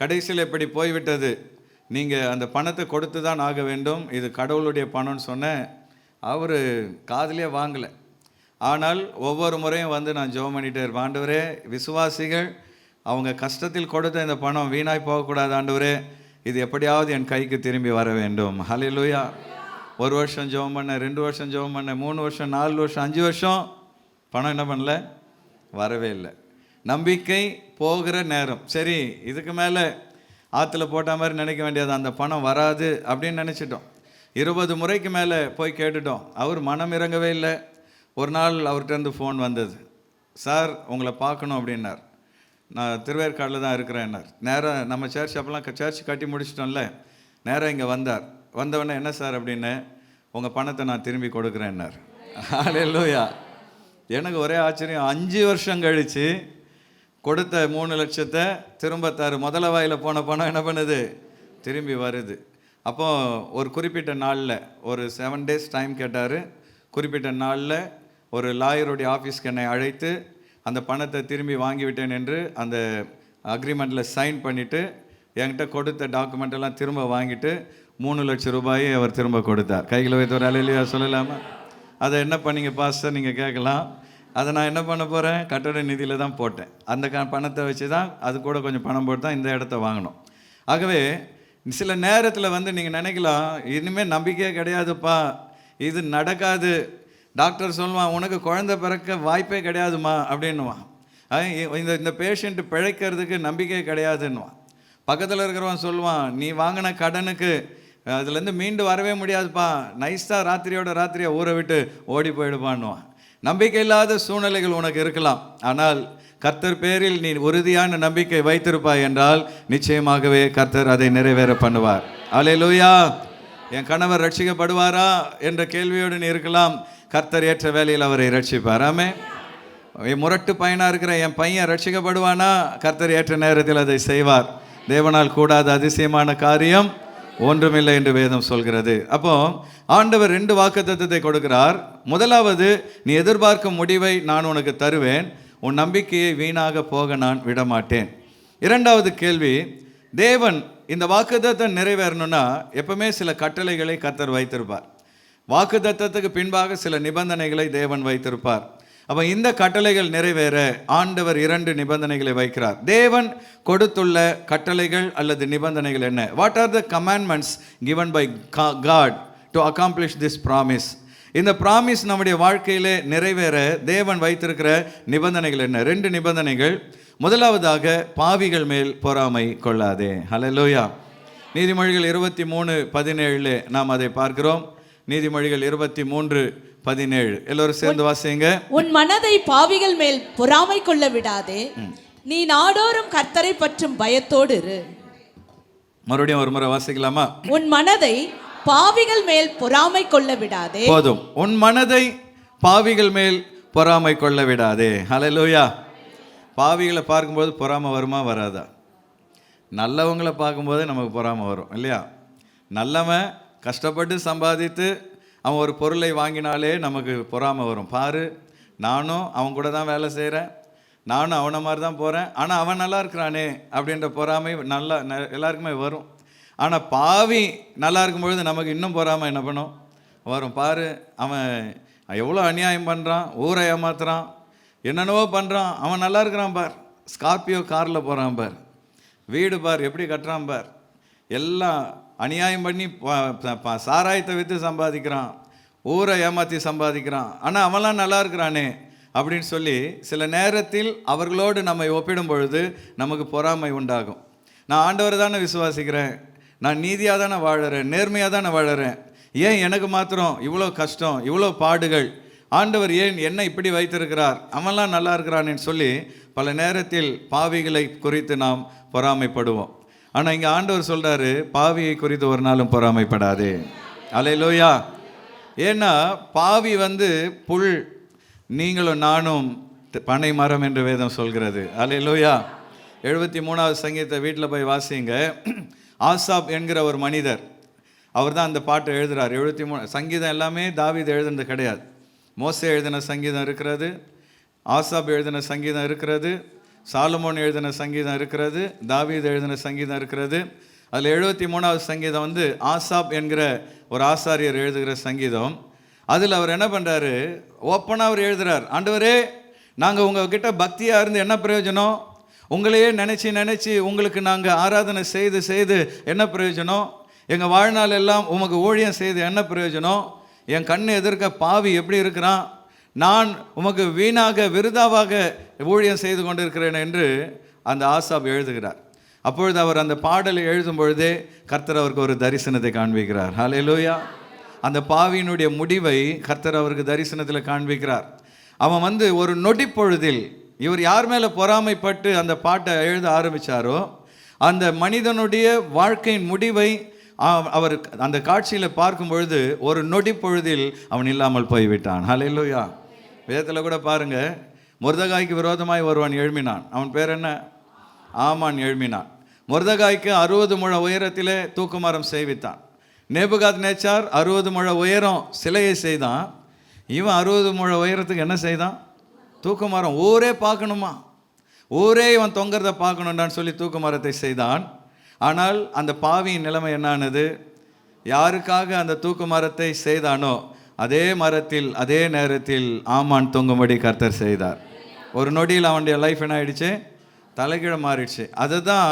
கடைசியில் இப்படி போய்விட்டது, நீங்கள் அந்த பணத்தை கொடுத்து தான் ஆக வேண்டும், இது கடவுளுடைய பணம்னு சொன்னேன். அவர் காதிலே வாங்கலை. ஆனால் ஒவ்வொரு முறையும் வந்து நான் ஜெபம் பண்ணிகிட்டே இருப்பேன், ஆண்டவரே விசுவாசிகள் அவங்க கஷ்டத்தில் கொடுத்த இந்த பணம் வீணாய் போகக்கூடாது ஆண்டவரே, இது எப்படியாவது என் கைக்கு திரும்பி வர வேண்டும். ஹல்லேலூயா. 1 வருஷம் ஜெபம் பண்ணேன், 2 வருஷம் ஜெபம் பண்ணேன், 3 வருஷம், 4 வருஷம், 5 வருஷம், பணம் என்ன பண்ணல, வரவே இல்லை. நம்பிக்கை போகிற நேரம். சரி, இதுக்கு மேலே ஆற்றுல போட்ட மாதிரி நினைக்க வேண்டியது, அந்த பணம் வராது அப்படின்னு நினச்சிட்டோம். 20 முறைக்கு மேலே போய் கேட்டுட்டோம், அவர் மனம் இறங்கவே இல்லை. ஒரு நாள் அவர்கிட்டருந்து ஃபோன் வந்தது, சார் உங்களை பார்க்கணும் அப்படின்னார். நான் திருவேற்காடில் தான் இருக்கிறேன்னார். நேராக நம்ம சர்ச், அப்போல்லாம் சர்ச் கட்டி முடிச்சிட்டோம்ல, நேராக இங்கே வந்தார். வந்தவொடனே என்ன சார் அப்படின்னு, உங்கள் பணத்தை நான் திரும்பி கொடுக்குறேன்னார். ஹல்லேலூயா. எனக்கு ஒரே ஆச்சரியம், 5 வருஷம் கழித்து கொடுத்த 3 லட்சத்தை திரும்பத்தார். முதல வாயில் போன பணம் என்ன பண்ணுது, திரும்பி வருது. அப்போது ஒரு குறிப்பிட்ட நாளில் ஒரு 7 days டைம் கேட்டார். குறிப்பிட்ட நாளில் ஒரு லாயருடைய ஆஃபீஸ்க்கு என்னை அழைத்து அந்த பணத்தை திரும்பி வாங்கிவிட்டேன் என்று அந்த அக்ரிமெண்ட்டில் சைன் பண்ணிவிட்டு என்கிட்ட கொடுத்த டாக்குமெண்ட் எல்லாம் திரும்ப வாங்கிட்டு 3 லட்சம் ரூபாயை அவர் திரும்ப கொடுத்தார். கையில் வைத்து ஒரு அலையிலையா சொல்லலாமா? அதை என்ன பண்ணீங்க பாஸ்டர் நீங்கள் கேட்கலாம். அதை நான் என்ன பண்ண போகிறேன், கட்டட நிதியில் தான் போட்டேன். அந்த பணத்தை வச்சு தான், அது கூட கொஞ்சம் பணம் போட்டு தான் இந்த இடத்த வாங்கினோம். ஆகவே சில நேரத்தில் வந்து நீங்கள் நினைக்கலாம், இனிமேல் நம்பிக்கையே கிடையாதுப்பா, இது நடக்காது, டாக்டர் சொல்லுவான் உனக்கு குழந்தை பிறக்க வாய்ப்பே கிடையாதுமா அப்படின்னுவான். இந்த பேஷண்ட்டு பிழைக்கிறதுக்கு நம்பிக்கை கிடையாதுன்னுவான். பக்கத்தில் இருக்கிறவன் சொல்லுவான், நீ வாங்கின கடனுக்கு அதுலேருந்து மீண்டு வரவே முடியாதுப்பா, நைஸாக ராத்திரியோட ராத்திரியாக ஊரை விட்டு ஓடி போயிடுப்பான்னுவான். நம்பிக்கை இல்லாத சூழ்நிலைகள் உனக்கு இருக்கலாம், ஆனால் கர்த்தர் பேரில் நீ உறுதியான நம்பிக்கை வைத்திருப்பாய் என்றால் நிச்சயமாகவே கர்த்தர் அதை நிறைவேற பண்ணுவார். அல்லேலூயா. என் கணவர் ரட்சிக்கப்படுவாரா என்ற கேள்வியோடு நீ இருக்கலாம், கர்த்தர் ஏற்ற வேலையில் அவரை ரட்சிப்பார். ஆமே. முரட்டு பையனாக இருக்கிற என் பையன் ரட்சிக்கப்படுவானா, கர்த்தர் ஏற்ற நேரத்தில் அதை செய்வார். தேவனால் கூடாத அதிசயமான காரியம் ஒன்றுமில்லை என்று வேதம் சொல்கிறது. அப்போ ஆண்டவர் 2 வாக்குத்தத்தத்தை கொடுக்கிறார். முதலாவது, நீ எதிர்பார்க்கும் முடிவை நான் உனக்கு தருவேன், உன் நம்பிக்கையை வீணாக போக நான் விடமாட்டேன். 2வது கேள்வி, தேவன் இந்த வாக்குத்தத்தம் நிறைவேறணும்னா எப்பவுமே சில கட்டளைகளை கர்த்தர் வைத்திருப்பார். வாக்குத்தத்தத்துக்கு பின்பாக சில நிபந்தனைகளை தேவன் வைத்திருப்பார். அப்போ இந்த கட்டளைகள் நிறைவேற ஆண்டவர் 2 நிபந்தனைகளை வைக்கிறார். தேவன் கொடுத்துள்ள கட்டளைகள் அல்லது நிபந்தனைகள் என்ன? What are the commandments given by God to accomplish this promise? இந்த ப்ராமிஸ் நம்முடைய வாழ்க்கையிலே நிறைவேற தேவன் வைத்திருக்கிற நிபந்தனைகள் என்ன? 2 நிபந்தனைகள். முதலாவதாக, பாவிகள் மேல் பொறாமை கொள்ளாதே. ஹல்லேலூயா. நீதிமொழிகள் 23:17 நாம் அதை பார்க்கிறோம். நீதிமொழிகள் 23:17 எல்லோரும் சேர்ந்து வாசிங்க. உன் மனதை பாவிகள் மேல் பொறாமை கொள்ள விடாதே, நீ நாடோறும் கர்த்தரை பற்றும் பயத்தோடு இரு. மறுபடியும் ஒரு முறை வாசிக்கலாமா? உன் மனதை பாவிகள் மேல் பொறாமை கொள்ள விடாதே. போதும். உன் மனதை பாவிகள் மேல் பொறாமை கொள்ள விடாதே. ஹல்லேலூயா. பாவிகளை பார்க்கும்போது பொறாமை வருமா வராதா? நல்லவங்களை பார்க்கும்போது நமக்கு பொறாமை வரும் இல்லையா? நல்லவன் கஷ்டப்பட்டு சம்பாதித்து அவன் ஒரு பொருளை வாங்கினாலே நமக்கு பொறாமை வரும். பாரு, நானும் அவன் கூட தான் வேலை செய்கிறேன், நானும் அவனை மாதிரி தான் போகிறேன், ஆனால் அவன் நல்லா இருக்கிறானே அப்படின்ற பொறாமை எல்லாருக்குமே வரும். ஆனால் பாவி நல்லா இருக்கும்பொழுது நமக்கு இன்னும் பொறாமை என்ன பண்ணும், வரும். பாரு, அவன் எவ்வளோ அநியாயம் பண்ணுறான், ஊரை ஏமாத்துறான், என்னென்னவோ பண்ணுறான், அவன் நல்லா இருக்கிறான் பார், ஸ்கார்பியோ காரில் போகிறான் பார், வீடு பார் எப்படி கட்டுறான் பார், எல்லாம் அநியாயம் பண்ணி சாராயத்தை விற்று சம்பாதிக்கிறான், ஊரை ஏமாற்றி சம்பாதிக்கிறான், ஆனால் அவன்லாம் நல்லா இருக்கிறானே அப்படின்னு சொல்லி சில நேரத்தில் அவர்களோடு நம்மை ஒப்பிடும் பொழுது நமக்கு பொறாமை உண்டாகும். நான் ஆண்டவரை தானே விசுவாசிக்கிறேன், நான் நீதியாக தானே வாழறேன், நேர்மையாக தானே வாழறேன், ஏன் எனக்கு மாத்திரம் இவ்வளோ கஷ்டம், இவ்வளோ பாடுகள், ஆண்டவர் ஏன் என்னை இப்படி வைத்திருக்கிறார், அவன்லாம் நல்லா இருக்கிறான்னு சொல்லி பல நேரத்தில் பாவிகளை குறித்து நாம் பொறாமைப்படுவோம். ஆனால் இங்கே ஆண்டவர் சொல்கிறாரு, பாவியை குறித்து ஒரு நாளும் பொறாமைப்படாதே. அல்லேலூயா. ஏன்னா பாவி புல், நீங்களும் நானும் பனை மரம் என்று வேதம் சொல்கிறது. அல்லேலூயா. 73வது சங்கீதத்தை வீட்டில் போய் வாசிங்க. ஆசாப் என்கிற ஒரு மனிதர், அவர் தான் அந்த பாட்டை எழுதுகிறார். 73 சங்கீதம் எல்லாமே தாவீது எழுதுனது கிடையாது. மோசே எழுதின சங்கீதம் இருக்கிறது, ஆசாப் எழுதின சங்கீதம் இருக்கிறது, சாலமோன் எழுதின சங்கீதம் இருக்கிறது, தாவீது எழுதின சங்கீதம் இருக்கிறது. அதில் 73வது சங்கீதம் வந்து ஆசாப் என்கிற ஒரு ஆசாரியர் எழுதுகிற சங்கீதம். அதில் அவர் என்ன பண்ணுறாரு, ஓப்பனாக அவர் எழுதுகிறார், ஆண்டவரே நாங்கள் உங்கள்கிட்ட பக்தியாக இருந்து என்ன பிரயோஜனம், உங்களையே நினச்சி உங்களுக்கு நாங்கள் ஆராதனை செய்து என்ன பிரயோஜனம், எங்கள் வாழ்நாள் எல்லாம் உமக்கு ஊழியம் செய்து என்ன பிரயோஜனம், என் கண்ணு எதிர்க்க பாவி எப்படி இருக்கிறான், நான் உமக்கு வீணாக விருதாவாக ஊழியம் செய்து கொண்டிருக்கிறேன் என்று அந்த ஆசாப் எழுதுகிறார். அப்பொழுது அவர் அந்த பாடலை எழுதும் பொழுதே கர்த்தர் அவருக்கு ஒரு தரிசனத்தை காண்பிக்கிறார். ஹல்லேலூயா. அந்த பாவியினுடைய முடிவை கர்த்தர் அவருக்கு தரிசனத்தில் காண்பிக்கிறார். அவன் வந்து ஒரு நொடி பொழுதில், இவர் யார் மேலே பொறாமைப்பட்டு அந்த பாட்டை எழுத ஆரம்பித்தாரோ அந்த மனிதனுடைய வாழ்க்கையின் முடிவை அவர் அந்த காட்சியில் பார்க்கும் பொழுது ஒரு நொடி பொழுதில் அவன் இல்லாமல் போய்விட்டான். ஹல்லேலூயா. வேதத்தில் கூட பாருங்க, மொர்தெகாய்க்கு விரோதமாய் ஒருவன் எழும்பினான். அவன் பேர் என்ன? ஆமான் எழும்பினான். மொர்தெகாய்க்கு 60 முழ உயரத்திலே தூக்குமரம் செய்வித்தான். நேபுகாத்நேச்சார் 60 முழ உயரம் சிலையை செய்தான். இவன் 60 முழ உயரத்துக்கு என்ன செய்தான்? தூக்குமரம். ஊரே பார்க்கணுமா, ஊரே இவன் தொங்குறத பார்க்கணுன்றான்னு சொல்லி தூக்குமரத்தை செய்தான். ஆனால் அந்த பாவியின் நிலைமை என்னானது, யாருக்காக அந்த தூக்குமரத்தை செய்தானோ அதே மரத்தில் அதே நேரத்தில் ஆமான் தொங்கும்படி கர்த்தர் செய்தார். ஒரு நொடியில் அவனுடைய லைஃப் என்ன ஆயிடுச்சு, தலைகீழ மாறிடுச்சு. அதை தான்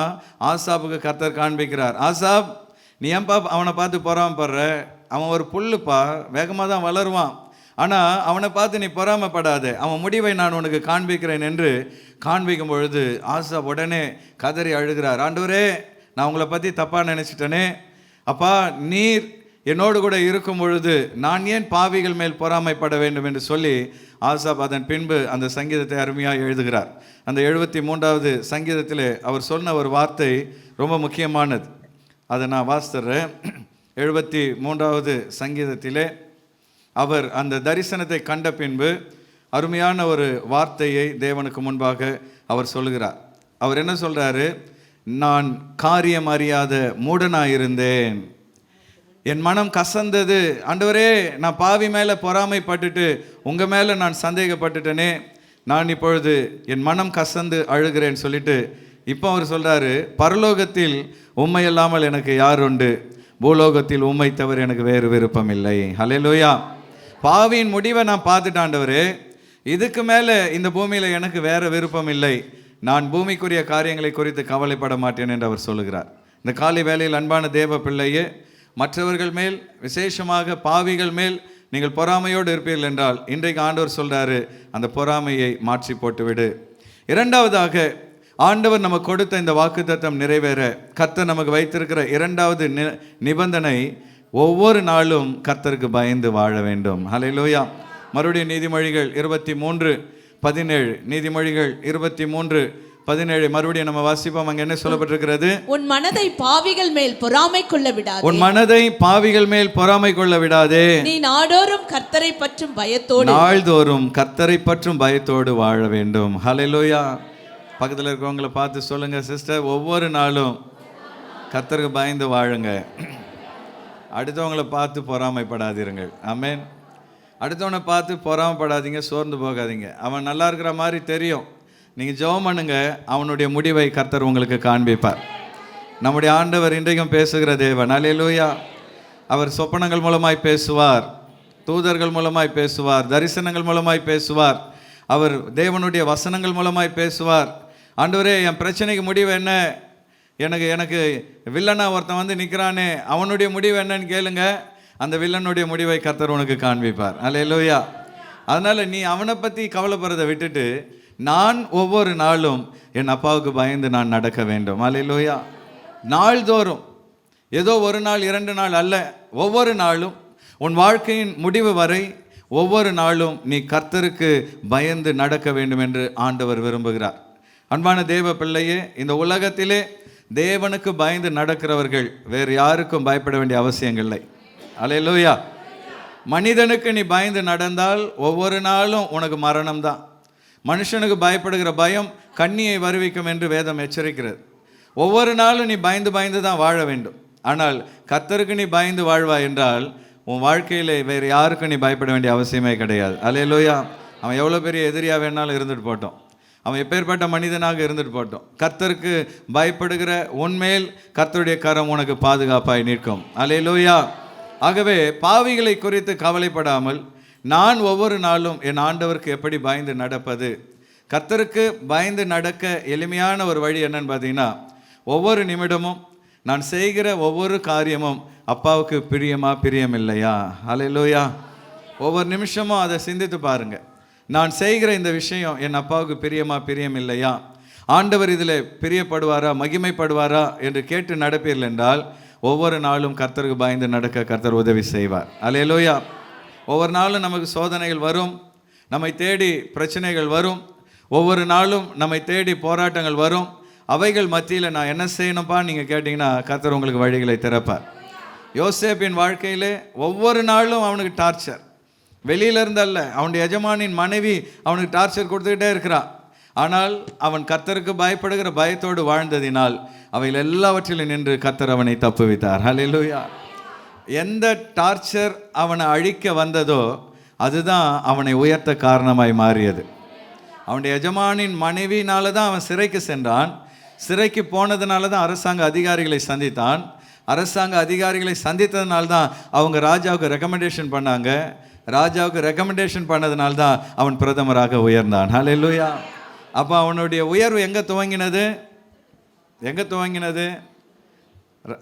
ஆசாப்புக்கு கர்த்தர் காண்பிக்கிறார். ஆசாப், நீ ஏன்பா அவனை பார்த்து பொறாமப்படுற, அவன் ஒரு புல்லுப்பா, வேகமாக தான் வளருவான், ஆனால் அவனை பார்த்து நீ பொறாமப்படாத, அவன் முடிவை நான் உனக்கு காண்பிக்கிறேன் என்று காண்பிக்கும் பொழுது ஆசாப் உடனே கதறி அழுகிறார். ஆண்டவரே, நான் உங்களை பற்றி தப்பாக நினச்சிட்டேனே, அப்பா நீர் என்னோடு கூட இருக்கும் பொழுது நான் ஏன் பாவிகள் மேல் பொறாமைப்பட வேண்டும் என்று சொல்லி ஆசாப் அதன் பின்பு அந்த சங்கீதத்தை அருமையாக எழுதுகிறார். அந்த 73வது சங்கீதத்தில் அவர் சொன்ன ஒரு வார்த்தை ரொம்ப முக்கியமானது. அதை நான் வாசித்துறேன். 73வது சங்கீதத்திலே அவர் அந்த தரிசனத்தை கண்ட பின்பு அருமையான ஒரு வார்த்தையை தேவனுக்கு முன்பாக அவர் சொல்லுகிறார். அவர் என்ன சொல்கிறாரு, நான் காரியம் அறியாத மூடனாயிருந்தேன், என் மனம் கசந்தது, ஆண்டவரே நான் பாவி மேலே பொறாமைப்பட்டுட்டு உங்கள் மேலே நான் சந்தேகப்பட்டுட்டேனே, நான் இப்பொழுது என் மனம் கசந்து அழுகிறேன்னு சொல்லிட்டு இப்போ அவர் சொல்கிறாரு, பரலோகத்தில் உம்மை இல்லாமல் எனக்கு யார் உண்டு, பூலோகத்தில் உம்மை தவிர எனக்கு வேறு விருப்பம் இல்லை. ஹல்லேலூயா. பாவியின் முடிவை நான் பார்த்துட்டாண்டவரே, இதுக்கு மேலே இந்த பூமியில் எனக்கு வேறு விருப்பம் இல்லை, நான் பூமிக்குரிய காரியங்களை குறித்து கவலைப்பட மாட்டேன் என்று அவர் சொல்லுகிறார். இந்த காலை வேளையில் அன்பான தேவ பிள்ளையே, மற்றவர்கள் மேல் விசேஷமாக பாவிகள் மேல் நீங்கள் பொறாமையோடு இருப்பீர்கள் என்றால் இன்றைக்கு ஆண்டவர் சொல்கிறாரு, அந்த பொறாமையை மாற்றி போட்டுவிடு. இரண்டாவதாக, ஆண்டவர் நமக்கு கொடுத்த இந்த வாக்குத்தத்தம் நிறைவேற கர்த்தர் நமக்கு வைத்திருக்கிற இரண்டாவது நிபந்தனை, ஒவ்வொரு நாளும் கர்த்தருக்கு பயந்து வாழ வேண்டும். ஹல்லேலூயா. மறுபடியும் நீதிமொழிகள் 23:17, நீதிமொழிகள் 23:17 மறுபடியும் நம்ம வாசிப்போம். அங்க என்ன சொல்லப்பட்டிருக்கிறது? உன் மனதை பாவிகள் மேல் பொறாமை கொள்ள விடாதே, உன் மனதை பாவிகள் மேல் பொறாமை கொள்ள விடாதே, நீ நாடோறும் கர்த்தரை பற்றும் பயத்தோடு, நாள்தோறும் கர்த்தரை பற்றும் பயத்தோடு வாழ வேண்டும். ஹல்லேலூயா. பக்கத்தில் இருக்கிறவங்களை பார்த்து சொல்லுங்க, சிஸ்டர், ஒவ்வொரு நாளும் கர்த்தருக்கு பயந்து வாழுங்க. அடுத்தவங்களை பார்த்து பொறாமைப்படாதீர்கள். ஆமென். அடுத்தவனை பார்த்து பொறாமைப்படாதீங்க, சோர்ந்து போகாதீங்க. அவன் நல்லா இருக்கிற மாதிரி தெரியும், நீங்கள் ஜெபம் பண்ணுங்க, அவனுடைய முடிவை கர்த்தர் உங்களுக்கு காண்பிப்பார். நம்முடைய ஆண்டவர் இன்றைக்கும் பேசுகிற தேவன். அல்லேலூயா. அவர் சொப்பனங்கள் மூலமாய் பேசுவார், தூதர்கள் மூலமாய் பேசுவார், தரிசனங்கள் மூலமாய் பேசுவார், அவர் தேவனுடைய வசனங்கள் மூலமாய் பேசுவார். ஆண்டவரே, என் பிரச்சனைக்கு முடிவு என்ன, எனக்கு வில்லனா ஒருத்தன் வந்து நிற்கிறானே, அவனுடைய முடிவு என்னன்னு கேளுங்க, அந்த வில்லனுடைய முடிவை கர்த்தர் உனக்கு காண்பிப்பார். அல்லேலூயா. அதனால் நீ அவனை பற்றி கவலைப்படுறதை விட்டுட்டு, நான் ஒவ்வொரு நாளும் என் அப்பாவுக்கு பயந்து நான் நடக்க வேண்டும். அல்லேலூயா. நாள்தோறும், ஏதோ ஒரு நாள் 2 நாள் அல்ல, ஒவ்வொரு நாளும் உன் வாழ்க்கையின் முடிவு வரை ஒவ்வொரு நாளும் நீ கர்த்தருக்கு பயந்து நடக்க வேண்டும் என்று ஆண்டவர் விரும்புகிறார். அன்பான தேவ பிள்ளையே, இந்த உலகத்திலே தேவனுக்கு பயந்து நடக்கிறவர்கள் வேறு யாருக்கும் பயப்பட வேண்டிய அவசியங்கள் இல்லை. அல்லேலூயா. மனிதனுக்கு நீ பயந்து நடந்தால் ஒவ்வொரு நாளும் உனக்கு மரணம் தான். மனுஷனுக்கு பயப்படுகிற பயம் கண்ணியை வருவிக்கும் என்று வேதம் எச்சரிக்கிறது. ஒவ்வொரு நாளும் நீ பயந்து பயந்து தான் வாழ வேண்டும். ஆனால் கர்த்தருக்கு நீ பயந்து வாழ்வாய் என்றால் உன் வாழ்க்கையில் வேறு யாருக்கும் நீ பயப்பட வேண்டிய அவசியமே கிடையாது. அல்லேலூயா. அவன் எவ்வளோ பெரிய எதிரியாக வேணாலும் இருந்துட்டு போட்டோம், அவன் எப்பேற்பட்ட மனிதனாக இருந்துட்டு போட்டோம், கர்த்தருக்கு பயப்படுகிற உன்மேல் கர்த்தருடைய கரம் உனக்கு பாதுகாப்பாய் நிற்கும். அல்லேலூயா. ஆகவே பாவிகளை குறித்து கவலைப்படாமல் நான் ஒவ்வொரு நாளும் என் ஆண்டவருக்கு எப்படி பயந்து நடப்பது, கர்த்தருக்கு பயந்து நடக்க எளிமையான ஒரு வழி என்னன்னு பார்த்தீங்கன்னா, ஒவ்வொரு நிமிடமும் நான் செய்கிற ஒவ்வொரு காரியமும் அப்பாவுக்கு பிரியமில்லையா? அல்லேலூயா. ஒவ்வொரு நிமிஷமும் அதை சிந்தித்து பாருங்க. நான் செய்கிற இந்த விஷயம் என் அப்பாவுக்கு பிரியமில்லையா? ஆண்டவர் இதில் பிரியப்படுவாரா, மகிமைப்படுவாரா என்று கேட்டு நடப்பீர்கள் என்றால் ஒவ்வொரு நாளும் கர்த்தருக்கு பயந்து நடக்க கர்த்தர் உதவி செய்வார். அல்லேலூயா. ஒவ்வொரு நாளும் நமக்கு சோதனைகள் வரும், நம்மை தேடி பிரச்சனைகள் வரும், ஒவ்வொரு நாளும் நம்மை தேடி போராட்டங்கள் வரும். அவைகள் மத்தியில் நான் என்ன செய்யணும்ப்பா நீங்கள் கேட்டிங்கன்னா கர்த்தர் உங்களுக்கு வழிகளை திறப்பார். யோசேப்பின் வாழ்க்கையிலே ஒவ்வொரு நாளும் அவனுக்கு டார்ச்சர், வெளியிலிருந்தல்ல, அவனுடைய எஜமானின் மனைவி அவனுக்கு டார்ச்சர் கொடுத்துக்கிட்டே இருக்கிறான். ஆனால் அவன் கர்த்தருக்கு பயப்படுகிற பயத்தோடு வாழ்ந்ததினால் அவைகள் எல்லாவற்றிலும் நின்று கர்த்தர் அவனை தப்புவித்தார். ஹல்லேலூயா. எந்த டார்ச்சர் அவனை அழிக்க வந்ததோ அதுதான் அவனை உயர்த்த காரணமாய் மாறியது. அவனுடைய எஜமானின் மனைவினால தான் அவன் சிறைக்கு சென்றான். சிறைக்கு போனதுனால தான் அரசாங்க அதிகாரிகளை சந்தித்தான். அரசாங்க அதிகாரிகளை சந்தித்ததுனால்தான் அவங்க ராஜாவுக்கு ரெக்கமெண்டேஷன் பண்ணாங்க. ராஜாவுக்கு ரெக்கமெண்டேஷன் பண்ணதுனால்தான் அவன் பிரதமராக உயர்ந்தான். ஹல்லேலூயா. அப்போ அவனுடைய உயர்வு எங்கே துவங்கினது?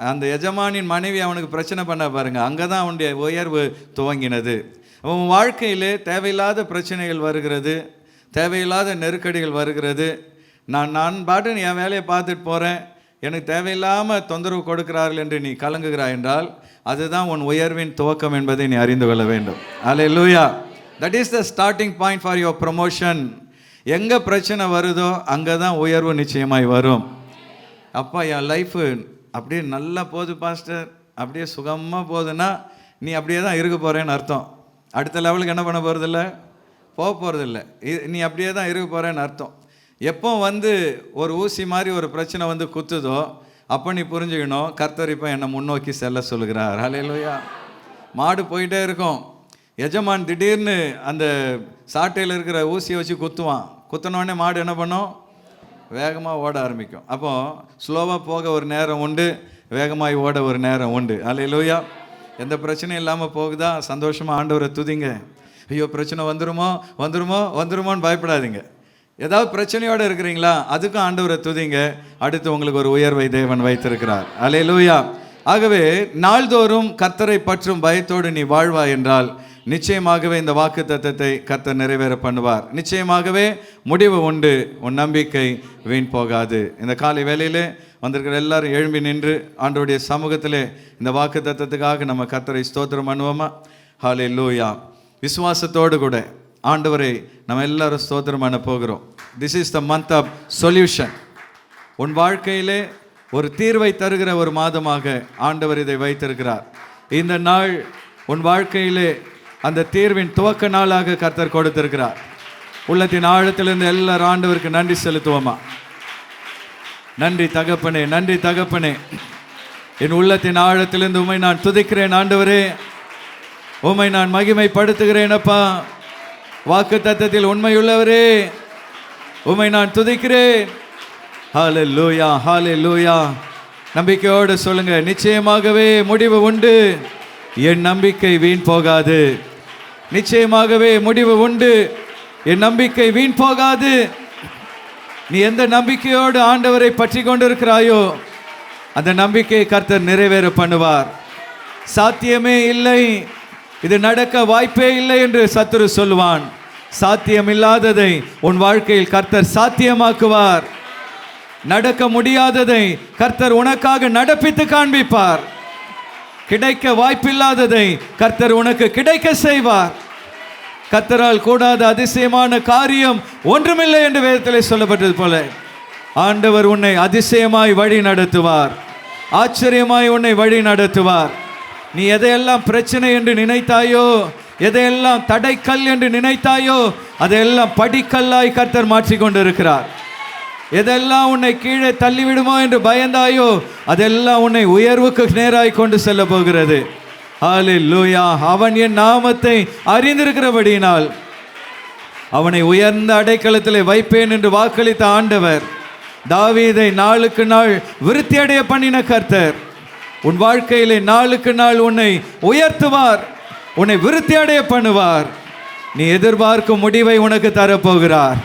அந்த எஜமானின் மனைவி அவனுக்கு பிரச்சனை பண்ண பாருங்க, அங்கே தான் அவனுடைய உயர்வு துவங்கினது. அவன் வாழ்க்கையிலே தேவையில்லாத பிரச்சனைகள் வருகிறது, தேவையில்லாத நெருக்கடிகள் வருகிறது. நான் பாட்டு என் வேலையை பார்த்துட்டு போகிறேன், எனக்கு தேவையில்லாமல் தொந்தரவு கொடுக்கிறார்கள் என்று நீ கலங்குகிறாய் என்றால் அதுதான் உன் உயர்வின் துவக்கம் என்பதை நீ அறிந்து கொள்ள வேண்டும். அல்லேலூயா. That is the starting point for your promotion. எங்கே பிரச்சனை வருதோ அங்கே தான் உயர்வு நிச்சயமாய் வரும். அப்பா என் லைஃபு அப்படியே நல்லா போகுது பாஸ்டர், அப்படியே சுகமாக போகுதுன்னா நீ அப்படியே தான் இருக்க போகிறேன்னு அர்த்தம். அடுத்த லெவலுக்கு என்ன பண்ண போகிறதில்ல, போக போகிறதில்ல. நீ அப்படியே தான் இருக்க போகிறேன்னு அர்த்தம். எப்போ ஒரு ஊசி மாதிரி ஒரு பிரச்சனை குத்துதோ அப்போ நீ புரிஞ்சுக்கணும், கர்த்தர் இப்போ என்னை முன்னோக்கி செல்ல சொல்லுகிறார். ஹல்லேலூயா. மாடு போயிட்டே இருக்கும், எஜமான் திடீர்னு அந்த சாட்டையில் இருக்கிற ஊசியை வச்சு குத்துவான். குத்தினோடனே மாடு என்ன பண்ணும், வேகமாக ஓட ஆரம்பிக்கும். அப்போ ஸ்லோவாக போக ஒரு நேரம் உண்டு, வேகமாக ஓட ஒரு நேரம் உண்டு. ஹல்லேலூயா. எந்த பிரச்சனையும் இல்லாமல் போகுதா, சந்தோஷமாக ஆண்டவரை துதிங்க. ஐயோ பிரச்சனை வந்துருமோன்னு பயப்படாதீங்க. ஏதாவது பிரச்சனையோடு இருக்கிறீங்களா, அதுக்கும் ஆண்டவரை துதிங்க. அடுத்து உங்களுக்கு ஒரு உயர்வை தேவன் வைத்திருக்கிறார். அல்லேலூயா. ஆகவே நாள்தோறும் கர்த்தரை பற்றும் பயத்தோடு நீ வாழ்வாய் என்றால் நிச்சயமாகவே இந்த வாக்கு தத்தத்தை கர்த்தர் நிறைவேற பண்ணுவார். நிச்சயமாகவே முடிவு உண்டு, உன் நம்பிக்கை வீண் போகாது. இந்த காலை வேளையிலே வந்திருக்கிற எல்லாரும் எழும்பி நின்று ஆண்டவருடைய சமூகத்திலே இந்த வாக்கு தத்தத்துக்காக நம்ம கர்த்தரை ஸ்தோத்திரம் பண்ணுவோமா? ஹல்லேலூயா. விசுவாசத்தோடு கூட ஆண்டவரை நம்ம எல்லாரும் ஸ்தோத்திரம் பண்ண போகிறோம். This is the month of solution. உன் வாழ்க்கையிலே ஒரு தீர்வை தருகிற ஒரு மாதமாக ஆண்டவர் இதை வைத்திருக்கிறார். இந்த நாள் உன் வாழ்க்கையிலே அந்த தீர்வின் துவக்க நாளாக கர்த்தர் கொடுத்திருக்கிறார். உள்ளத்தின் ஆழத்திலிருந்து எல்லாரும் ஆண்டவருக்கு நன்றி செலுத்துவோமா? நன்றி தகப்பனே, நன்றி தகப்பனே. என் உள்ளத்தின் ஆழத்திலிருந்து உம்மை நான் துதிக்கிறேன் ஆண்டவரே, உம்மை நான் மகிமைப்படுத்துகிறேன் அப்பா. வாக்கு தத்தத்தில் உண்மையுள்ளவரே, உம்மை நான் துதிக்கிறேன். ஹல்லேலூயா, ஹல்லேலூயா. நம்பிக்கையோடு சொல்லுங்க, நிச்சயமாகவே முடிவு உண்டு, என் நம்பிக்கை வீண் போகாது. நிச்சயமாகவே முடிவு உண்டு, என் நம்பிக்கை வீண் போகாது. நீ எந்த நம்பிக்கையோடு ஆண்டவரை பற்றி கொண்டிருக்கிறாயோ அந்த நம்பிக்கையை கர்த்தர் நிறைவேற பண்ணுவார். சாத்தியமே இல்லை, இது நடக்க வாய்ப்பே இல்லை என்று சத்துரு சொல்லுவான். சாத்தியமில்லாததை உன் வாழ்க்கையில் கர்த்தர் சாத்தியமாக்குவார். நடக்க முடியாததை கர்த்தர் உனக்காக நடப்பித்து காண்பிப்பார். கிடைக்க வாய்ப்பில்லாததை கர்த்தர் உனக்கு கிடைக்க செய்வார். கர்த்தரால் கூடாத அதிசயமான காரியம் ஒன்றுமில்லை என்று வேதத்திலே சொல்லப்பட்டது போல ஆண்டவர் உன்னை அதிசயமாய் வழி நடத்துவார், ஆச்சரியமாய் உன்னை வழி நடத்துவார். நீ எதையெல்லாம் பிரச்சனை என்று நினைத்தாயோ, எதையெல்லாம் தடைக்கல் என்று நினைத்தாயோ, அதையெல்லாம் படிக்கல்லாய் கர்த்தர் மாற்றிக்கொண்டிருக்கிறார். எதெல்லாம் உன்னை கீழே தள்ளிவிடுமோ என்று பயந்தாயோ அதெல்லாம் உன்னை உயர்வுக்கு நேராய் கொண்டு செல்ல போகிறது. ஹல்லேலூயா. அவன் என் நாமத்தை அறிந்திருக்கிறபடியினால் அவனை உயர்ந்த அடைக்கலத்திலே வைப்பேன் என்று வாக்களித்த ஆண்டவர், தாவீதை நாளுக்கு நாள் விருத்தி அடைய பண்ணின கர்த்தர், உன் வாழ்க்கையிலே நாளுக்கு நாள் உன்னை உயர்த்துவார், உன்னை விருத்தி அடைய பண்ணுவார். நீ எதிர்பார்க்கும் முடிவை உனக்கு தரப்போகிறார்.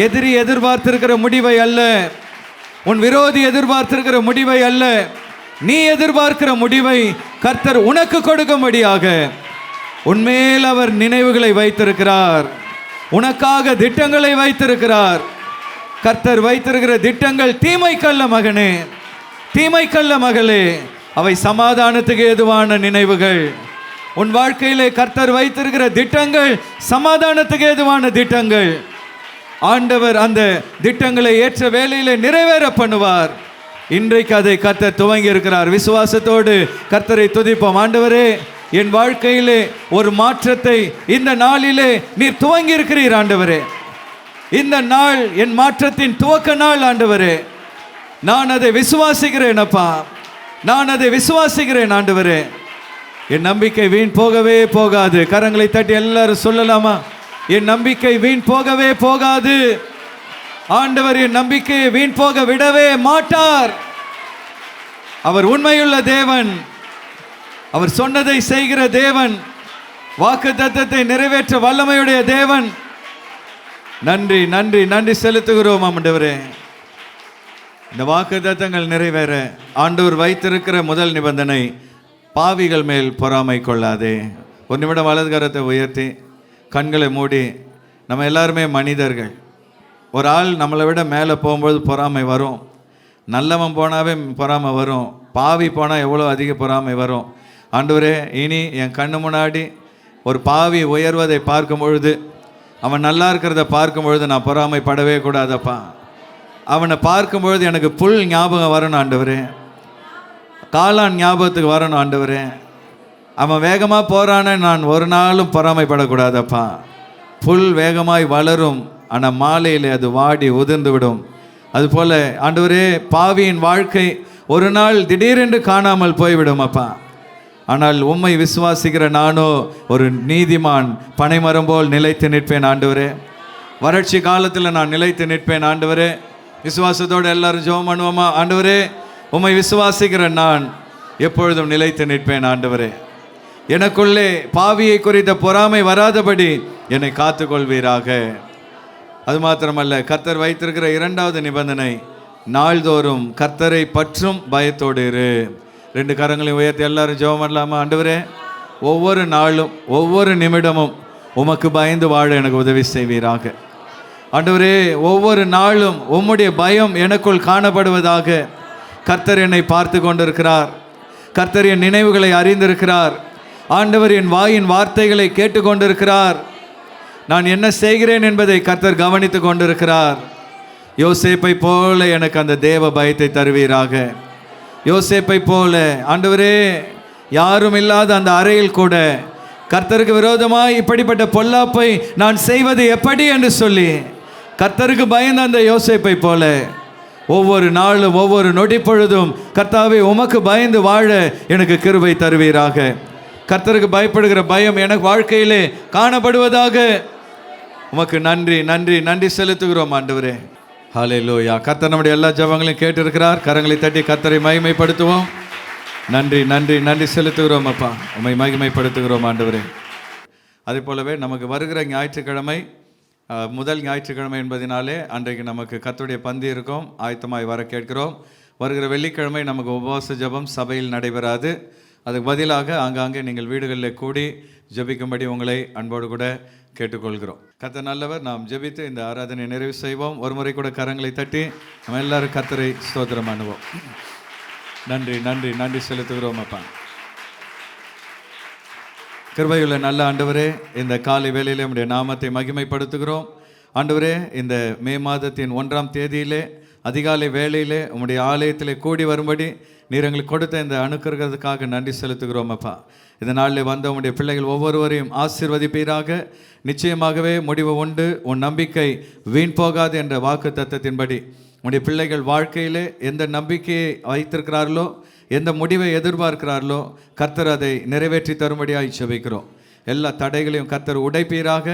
எதிரி எதிர்பார்த்திருக்கிற முடிவை அல்ல, உன் விரோதி எதிர்பார்த்திருக்கிற முடிவை அல்ல, நீ எதிர்பார்க்கிற முடிவை கர்த்தர் உனக்கு கொடுக்கும்படியாக உன்மேல் அவர் நினைவுகளை வைத்திருக்கிறார், உனக்காக திட்டங்களை வைத்திருக்கிறார். கர்த்தர் வைத்திருக்கிற திட்டங்கள் தீமைக்கல்ல மகனே, தீமைக்கல்ல மகளே, அவை சமாதானத்துக்கு ஏதுவான நினைவுகள். உன் வாழ்க்கையிலே கர்த்தர் வைத்திருக்கிற திட்டங்கள் சமாதானத்துக்கு ஏதுவான திட்டங்கள். ஆண்டவர் அந்த திட்டங்களை ஏற்ற வேளையிலே நிறைவேற பண்ணுவார். இன்றைக்கு அதை கர்த்தர் துவங்கி இருக்கிறார். விசுவாசத்தோடு கர்த்தரை துதிப்போம். ஆண்டவரே, என் வாழ்க்கையிலே ஒரு மாற்றத்தை இந்த நாளிலே நீர் துவங்கி இருக்கிறீர். ஆண்டவரே, இந்த நாள் என் மாற்றத்தின் துவக்க நாள். ஆண்டவரே, நான் அதை விசுவாசிக்கிறேன் அப்பா, நான் அதை விசுவாசிக்கிறேன். ஆண்டவரே, என் நம்பிக்கை வீண் போகவே போகாது. கரங்களை தட்டி எல்லாரும் சொல்லலாமா? என் நம்பிக்கை வீண் போகவே போகாது. ஆண்டவர் என் நம்பிக்கையை வீண் போக விடவே மாட்டார். அவர் உண்மையுள்ள தேவன், அவர் சொன்னதை செய்கிற தேவன், வாக்குத்தத்தத்தை நிறைவேற்ற வல்லமையுடைய தேவன். நன்றி நன்றி நன்றி செலுத்துகிறோம் ஆண்டவரே. இந்த வாக்குத்தத்தங்கள் நிறைவேற ஆண்டவர் வைத்திருக்கிற முதல் நிபந்தனை, பாவிகள் மேல் பொறாமை கொள்ளாதே. ஒரு நிமிடம் வலது கரத்தை உயர்த்தி கண்களை மூடி, நம்ம எல்லாருமே மனிதர்கள். ஒரு ஆள் நம்மளை விட மேலே போகும்போது பொறாமை வரும், நல்லவன் போனாவே பொறாமை வரும், பாவி போனால் எவ்வளோ அதிக பொறாமை வரும். ஆண்டவரே, இனி என் கண்ணு முன்னாடி ஒரு பாவி உயர்வதை பார்க்கும் பொழுது, அவன் நல்லா இருக்கிறத பார்க்கும் பொழுது நான் பொறாமைப்படவே கூடாதப்பா. அவனை பார்க்கும் பொழுது எனக்கு புல் ஞாபகம் வரணும் ஆண்டவரே, காளான் ஞாபகத்துக்கு வரணும் ஆண்டவரே. அவன் வேகமாக போகிறானே, நான் ஒரு நாளும் பொறாமைப்படக்கூடாதப்பா. புல் வேகமாய் வளரும், ஆனால் மாலையில் அது வாடி உதிர்ந்து விடும். அதுபோல் ஆண்டவரே, பாவியின் வாழ்க்கை ஒரு நாள் திடீரென்று காணாமல் போய்விடும் அப்பா. ஆனால் உம்மை விசுவாசிக்கிற நானோ ஒரு நீதிமான் பனைமரம் போல் நிலைத்து நிற்பேன் ஆண்டவரே. வறட்சி காலத்தில் நான் நிலைத்து நிற்பேன் ஆண்டவரே. விசுவாசத்தோடு எல்லாரும் ஜெபம் பண்ணுவோமா? ஆண்டவரே, உம்மை விசுவாசிக்கிற நான் எப்பொழுதும் நிலைத்து நிற்பேன் ஆண்டவரே. எனக்குள்ளே பாவியை குறித்த பொறாமை வராதபடி என்னை காத்துக்கொள்வீராக. அது மாத்திரமல்ல, கர்த்தர் வைத்திருக்கிற இரண்டாவது நிபந்தனை, நாள்தோறும் கர்த்தரை பற்றும் பயத்தோடு இரு. ரெண்டு கரங்களையும் உயர்த்தி எல்லாரும் ஜெபம் பண்ணலாமா? ஆண்டவரே, ஒவ்வொரு நாளும் ஒவ்வொரு நிமிடமும் உமக்கு பயந்து வாழ எனக்கு உதவி செய்வீராக. ஆண்டவரே, ஒவ்வொரு நாளும் உம்முடைய பயம் எனக்குள் காணப்படுவதாக. கர்த்தர் என்னை பார்த்து கொண்டிருக்கிறார், கர்த்தர் என் நினைவுகளை அறிந்திருக்கிறார். ஆண்டவர் என் வாயின் வார்த்தைகளை கேட்டுக்கொண்டிருக்கிறார். நான் என்ன செய்கிறேன் என்பதை கர்த்தர் கவனித்து கொண்டிருக்கிறார். யோசேப்பை போல எனக்கு அந்த தேவ பயத்தை தருவீராக. யோசேப்பை போல ஆண்டவரே, யாரும் இல்லாத அந்த அறையில் கூட கர்த்தருக்கு விரோதமாய் இப்படிப்பட்ட பொல்லாப்பை நான் செய்வது எப்படி என்று சொல்லி கர்த்தருக்கு பயந்த அந்த யோசேப்பை போல ஒவ்வொரு நாளும் ஒவ்வொரு நொடி பொழுதும் கர்த்தாவே உமக்கு பயந்து வாழ எனக்கு கிருபை தருவீராக. கர்த்தருக்கு பயப்படுகிற பயம் எனக்கு வாழ்க்கையிலே காணப்படுவதாக. உமக்கு நன்றி நன்றி நன்றி செலுத்துகிறோம் ஆண்டவரே. ஹல்லேலூயா. கர்த்தர் நம்முடைய எல்லா ஜெபங்களையும் கேட்டிருக்கிறார். கரங்களை தட்டி கர்த்தரை மகிமைப்படுத்துவோம். நன்றி நன்றி நன்றி செலுத்துகிறோம் அப்பா, உம்மை மகிமைப்படுத்துகிறோம் ஆண்டவரே. அதே போலவே நமக்கு வருகிற ஞாயிற்றுக்கிழமை முதல் ஞாயிற்றுக்கிழமை என்பதினாலே அன்றைக்கு நமக்கு கர்த்தருடைய பந்தி இருக்கும், ஆயத்தமாய் வர கேட்கிறோம். வருகிற வெள்ளிக்கிழமை நமக்கு உபவாச ஜெபம் சபையில் நடைபெறாது. அதுக்கு பதிலாக ஆங்காங்கே நீங்கள் வீடுகளில் கூடி ஜெபிக்கும்படி உங்களை அன்போடு கூட கேட்டுக்கொள்கிறோம். கர்த்தர் நல்லவர். நாம் ஜெபித்து இந்த ஆராதனை நிறைவு செய்வோம். ஒரு முறை கூட கரங்களை தட்டி நம்ம எல்லாரும் கர்த்தரை ஸ்தோத்திரம் பண்ணுவோம். நன்றி நன்றி நன்றி செலுத்துகிறோம் அப்பா. கிருபையுள்ள நல்ல ஆண்டவரே, இந்த காலை வேளையிலே உம்முடைய நாமத்தை மகிமைப்படுத்துகிறோம் ஆண்டவரே. இந்த மே மாதத்தின் 1ஆம் தேதியிலே அதிகாலை வேளையிலே உம்முடைய ஆலயத்திலே கூடி வரும்படி நீர் எங்களுக்கு கொடுத்த இந்த அனுக்கிரகத்துக்காக நன்றி செலுத்துகிறோம் அப்பா. இந்த நாளில் வந்த உம்முடைய பிள்ளைகள் ஒவ்வொருவரையும் ஆசீர்வதிப்பீராக. நிச்சயமாகவே முடிவு உண்டு, உன் நம்பிக்கை வீண் போகாது என்ற வாக்கு தத்தத்தின்படி உம்முடைய பிள்ளைகள் வாழ்க்கையிலே எந்த நம்பிக்கையை வைத்திருக்கிறார்களோ, எந்த முடிவை எதிர்பார்க்கிறார்களோ, கர்த்தர் அதை நிறைவேற்றி தரும்படியாக ஜெபிக்கிறோம். எல்லா தடைகளையும் கர்த்தர் உடைப்பீராக.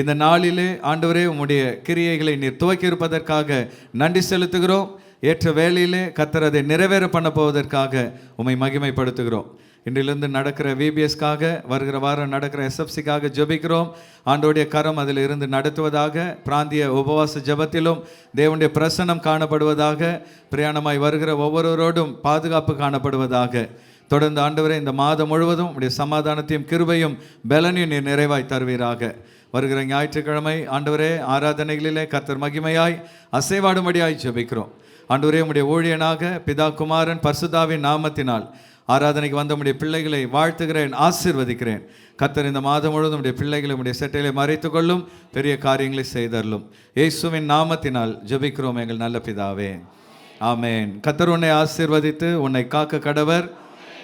இந்த நாளிலே ஆண்டவரே உம்முடைய கிரியைகளை நீர் துவக்கி இருப்பதற்காக நன்றி செலுத்துகிறோம். ஏற்ற வேளையிலே கர்த்தர் அதை நிறைவேற பண்ண போவதற்காக உம்மை மகிமைப்படுத்துகிறோம். இன்றிலிருந்து நடக்கிற விபிஎஸ்க்காக, வருகிற வாரம் நடக்கிற எஸ்எஃப்சிக்காக ஜெபிக்கிறோம். ஆண்டோடைய கரம் அதில் இருந்து நடத்துவதாக. பிராந்திய உபவாச ஜெபத்திலும் தேவனுடைய பிரசன்னம் காணப்படுவதாக. பிரயாணமாய் வருகிற ஒவ்வொருவரோடும் பாதுகாப்பு காணப்படுவதாக. தொடர்ந்து ஆண்டவரே இந்த மாதம் முழுவதும் உடைய சமாதானத்தையும் கிருபையும் பலனையும் நீர் நிறைவாய் தருவீராக. வருகிற ஞாயிற்றுக்கிழமை ஆண்டவரே ஆராதனைகளிலே கர்த்தர் மகிமையாய் அசைவாடும்படியாய் ஜெபிக்கிறோம். ஆண்டவரே உம்முடைய ஊழியனாக பிதா குமாரன் பரிசுத்தாவின் நாமத்தினால் ஆராதனைக்கு வந்த உம்முடைய பிள்ளைகளை வாழ்த்துகிறேன், ஆசீர்வதிக்கிறேன். கர்த்தர் இந்த மாதம் முழுவதும் உடைய பிள்ளைகளை உடைய செட்டையிலே மறைத்து கொள்ளும், பெரிய காரியங்களை செய்தருளும். இயேசுவின் நாமத்தினால் ஜெபிக்கிறோம் எங்கள் நல்ல பிதாவே, ஆமேன். கர்த்தர் உன்னை ஆசீர்வதித்து உன்னை காக்க கடவர்.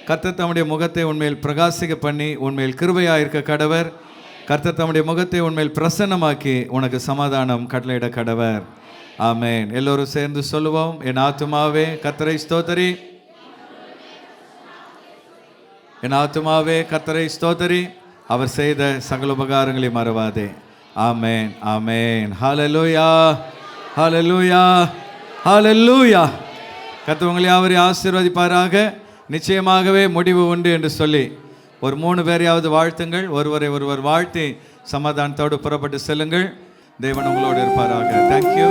கர்த்தர் தம்முடைய முகத்தை உன்மேல் பிரகாசிக்க பண்ணி உன்மேல் கிருபையாயிருக்க கடவர். கர்த்தர் தம்முடைய முகத்தை உன்மேல் பிரசன்னமாக்கி உனக்கு சமாதானம் கட்டளையிட கடவர். ஆமேன். எல்லோரும் சேர்ந்து சொல்லுவோம். என் ஆத்துமாவே கர்த்தரை ஸ்தோத்தரி, என் ஆத்துமாவே கர்த்தரை ஸ்தோத்தரி, அவர் செய்த சகல உபகாரங்களை மறவாதே. ஆமேன், ஆமேன். ஹல்லேலூயா, ஹல்லேலூயா, ஹல்லேலூயா. கர்த்தர் உங்களை யாவரையும் ஆசீர்வதிப்பாராக. நிச்சயமாகவே முடிவு உண்டு என்று சொல்லி ஒரு 3 பேரையாவது வாழ்த்துங்கள். ஒருவரை ஒருவர் வாழ்த்தி சமாதானத்தோடு புறப்பட்டு செல்லுங்கள். தேவன் உங்களோடு இருப்பாராக. தேங்க்யூ.